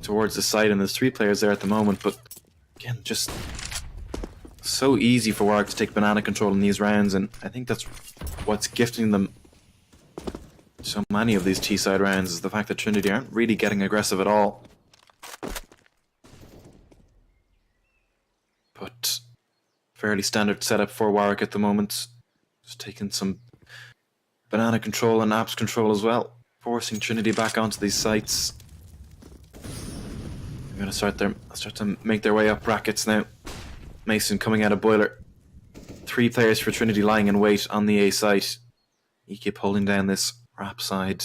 towards the side, and there's 3 players there at the moment, but again, just so easy for Warwick to take banana control in these rounds, and I think that's what's gifting them so many of these T-side rounds, is the fact that Trinity aren't really getting aggressive at all. But fairly standard setup for Warwick at the moment. Just taking some banana control and apps control as well, forcing Trinity back onto these sites. They're going to start to make their way up brackets now. Mason coming out of Boiler. 3 players for Trinity lying in wait on the A site. You keep holding down this wrap side.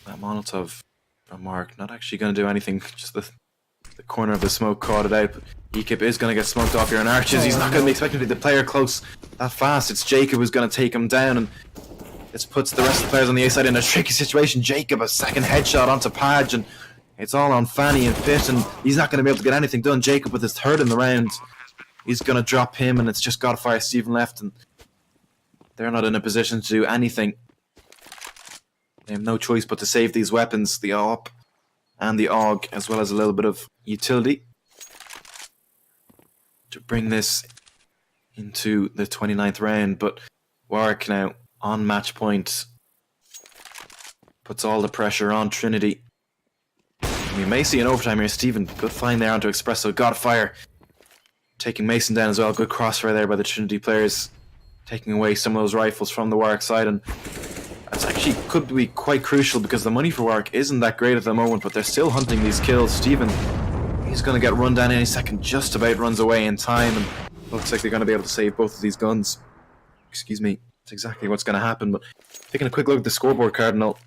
That Molotov from Mark not actually going to do anything. Just the corner of the smoke caught it out. But Ekip is going to get smoked off here on Arches. He's not going to be expecting to be the player close that fast. It's Jacob who's going to take him down, and this puts the rest of the players on the A side in a tricky situation. Jacob, a second headshot onto Padge, and it's all on Fanny and Pitt, and he's not going to be able to get anything done. Jacob with his 3rd in the round. He's going to drop him, and it's just Godfire Stephen left, and they're not in a position to do anything. They have no choice but to save these weapons, the AWP and the AUG, as well as a little bit of utility, to bring this into the 29th round. But Warwick now on match point puts all the pressure on Trinity. We may see an overtime here. Stephen, good find there onto Espresso. Godfire taking Mason down as well. Good crossfire there by the Trinity players, taking away some of those rifles from the Warwick side, and that's actually could be quite crucial because the money for Warwick isn't that great at the moment, but they're still hunting these kills. Stephen, he's going to get run down any second, just about runs away in time, and looks like they're going to be able to save both of these guns. Excuse me, that's exactly what's going to happen. But taking a quick look at the scoreboard, Cardinal,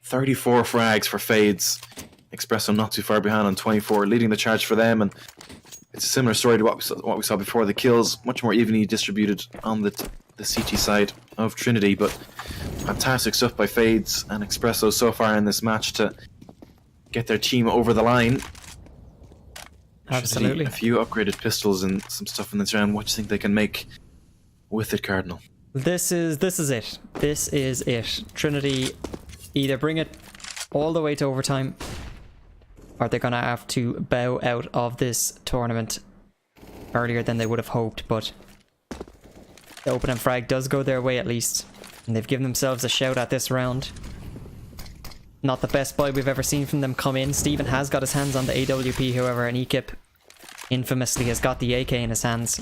34 frags for Fades. Espresso not too far behind on 24, leading the charge for them, and it's a similar story to what we saw before. The kills much more evenly distributed on the CT side of Trinity, but fantastic stuff by Fades and Espresso so far in this match to get their team over the line. Absolutely. A few upgraded pistols and some stuff in this round. What do you think they can make with it, Cardinal? This is it. This is it. Trinity either bring it all the way to overtime, or they're going to have to bow out of this tournament earlier than they would have hoped, but the opening frag does go their way at least, and they've given themselves a shout at this round. Not the best buy we've ever seen from them come in. Stephen has got his hands on the AWP, however, and Ekip infamously has got the AK in his hands.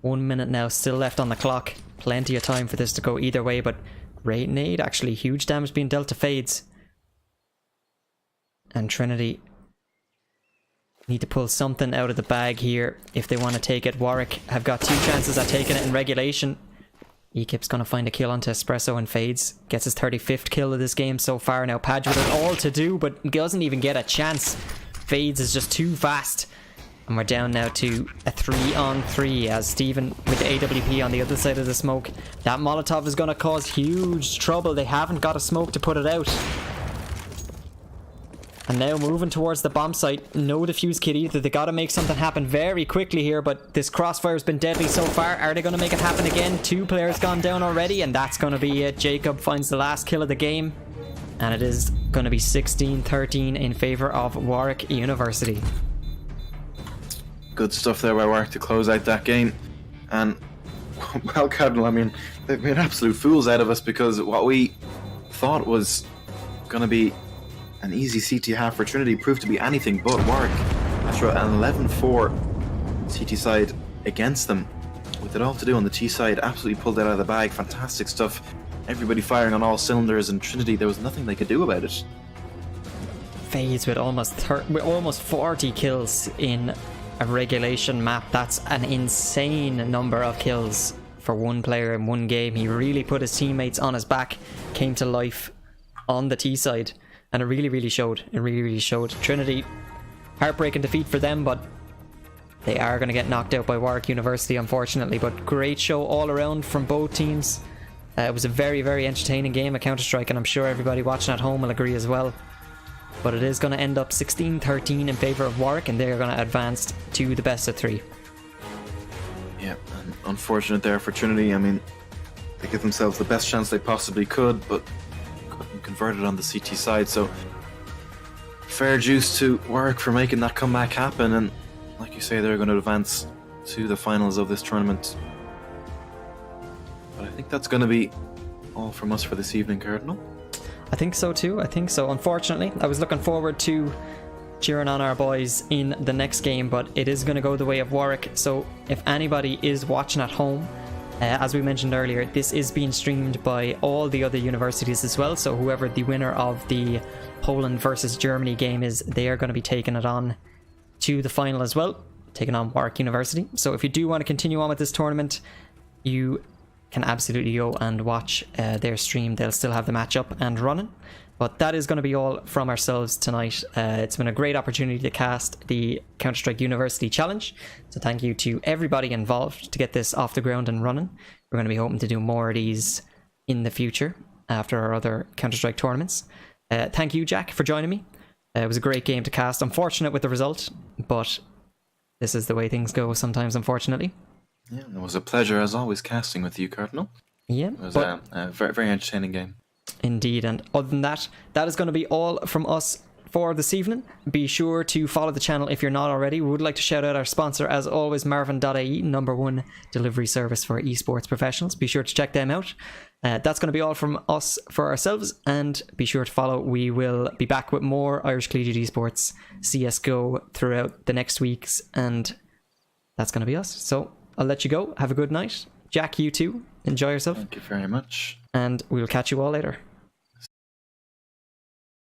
1 minute now still left on the clock. Plenty of time for this to go either way, but great nade, actually. Huge damage being dealt to Fades. And Trinity need to pull something out of the bag here if they want to take it. Warwick have got 2 chances at taking it in regulation. Ekip's going to find a kill onto Espresso, and Fades gets his 35th kill of this game so far. Now Padge with it all to do, but doesn't even get a chance. Fades is just too fast. And we're down now to a 3-on-3 as Stephen with the AWP on the other side of the smoke. That Molotov is going to cause huge trouble. They haven't got a smoke to put it out. And now moving towards the bomb site. No defuse kit either. They got to make something happen very quickly here, but this crossfire has been deadly so far. Are they going to make it happen again? 2 players gone down already, and that's going to be it. Jacob finds the last kill of the game, and it is going to be 16-13 in favor of Warwick University. Good stuff there by Warwick to close out that game. And, well, Cardinal, I mean, they've made absolute fools out of us, because what we thought was going to be an easy CT half for Trinity proved to be anything but. Warwick, after an 11-4 CT side against them, with it all to do on the T side, absolutely pulled it out of the bag. Fantastic stuff. Everybody firing on all cylinders, and Trinity, there was nothing they could do about it. Fades with almost 40 kills in a regulation map. That's an insane number of kills for one player in one game. He really put his teammates on his back, came to life on the T side, and it really showed. It really showed. Trinity, heartbreaking defeat for them, but they are going to get knocked out by Warwick University, unfortunately. But great show all around from both teams. It was a very entertaining game of Counter-Strike, and I'm sure everybody watching at home will agree as well. But it is going to end up 16-13 in favour of Warwick, and they're going to advance to the best of 3. Yeah, and unfortunate there for Trinity. I mean, they give themselves the best chance they possibly could, but converted on the CT side. So fair dues to Warwick for making that comeback happen, and like you say, they're going to advance to the finals of this tournament. But I think that's going to be all from us for this evening, Cardinal. I think so too. I think so. Unfortunately, I was looking forward to cheering on our boys in the next game, but it is going to go the way of Warwick. So if anybody is watching at home, as we mentioned earlier, this is being streamed by all the other universities as well. So whoever the winner of the Poland versus Germany game is, they are going to be taking it on to the final as well, taking on Warwick University. So if you do want to continue on with this tournament, you can absolutely go and watch their stream. They'll still have the match up and running. But that is going to be all from ourselves tonight. It's been a great opportunity to cast the Counter-Strike University Challenge. So thank you to everybody involved to get this off the ground and running. We're going to be hoping to do more of these in the future after our other Counter-Strike tournaments. Thank you, Jack, for joining me. It was a great game to cast. Unfortunate with the result, but this is the way things go sometimes, unfortunately. Yeah, it was a pleasure as always casting with you, Cardinal. Yeah, it was a very, very entertaining game. Indeed, and other than that, that is going to be all from us for this evening. Be sure to follow the channel if you're not already. We would like to shout out our sponsor, as always, Marvin.ie, #1 delivery service for esports professionals. Be sure to check them out. That's going to be all from us for ourselves, and be sure to follow. We will be back with more Irish Collegiate Esports CSGO throughout the next weeks, and that's going to be us. So I'll let you go. Have a good night. Jack, you too. Enjoy yourself. Thank you very much. And we will catch you all later.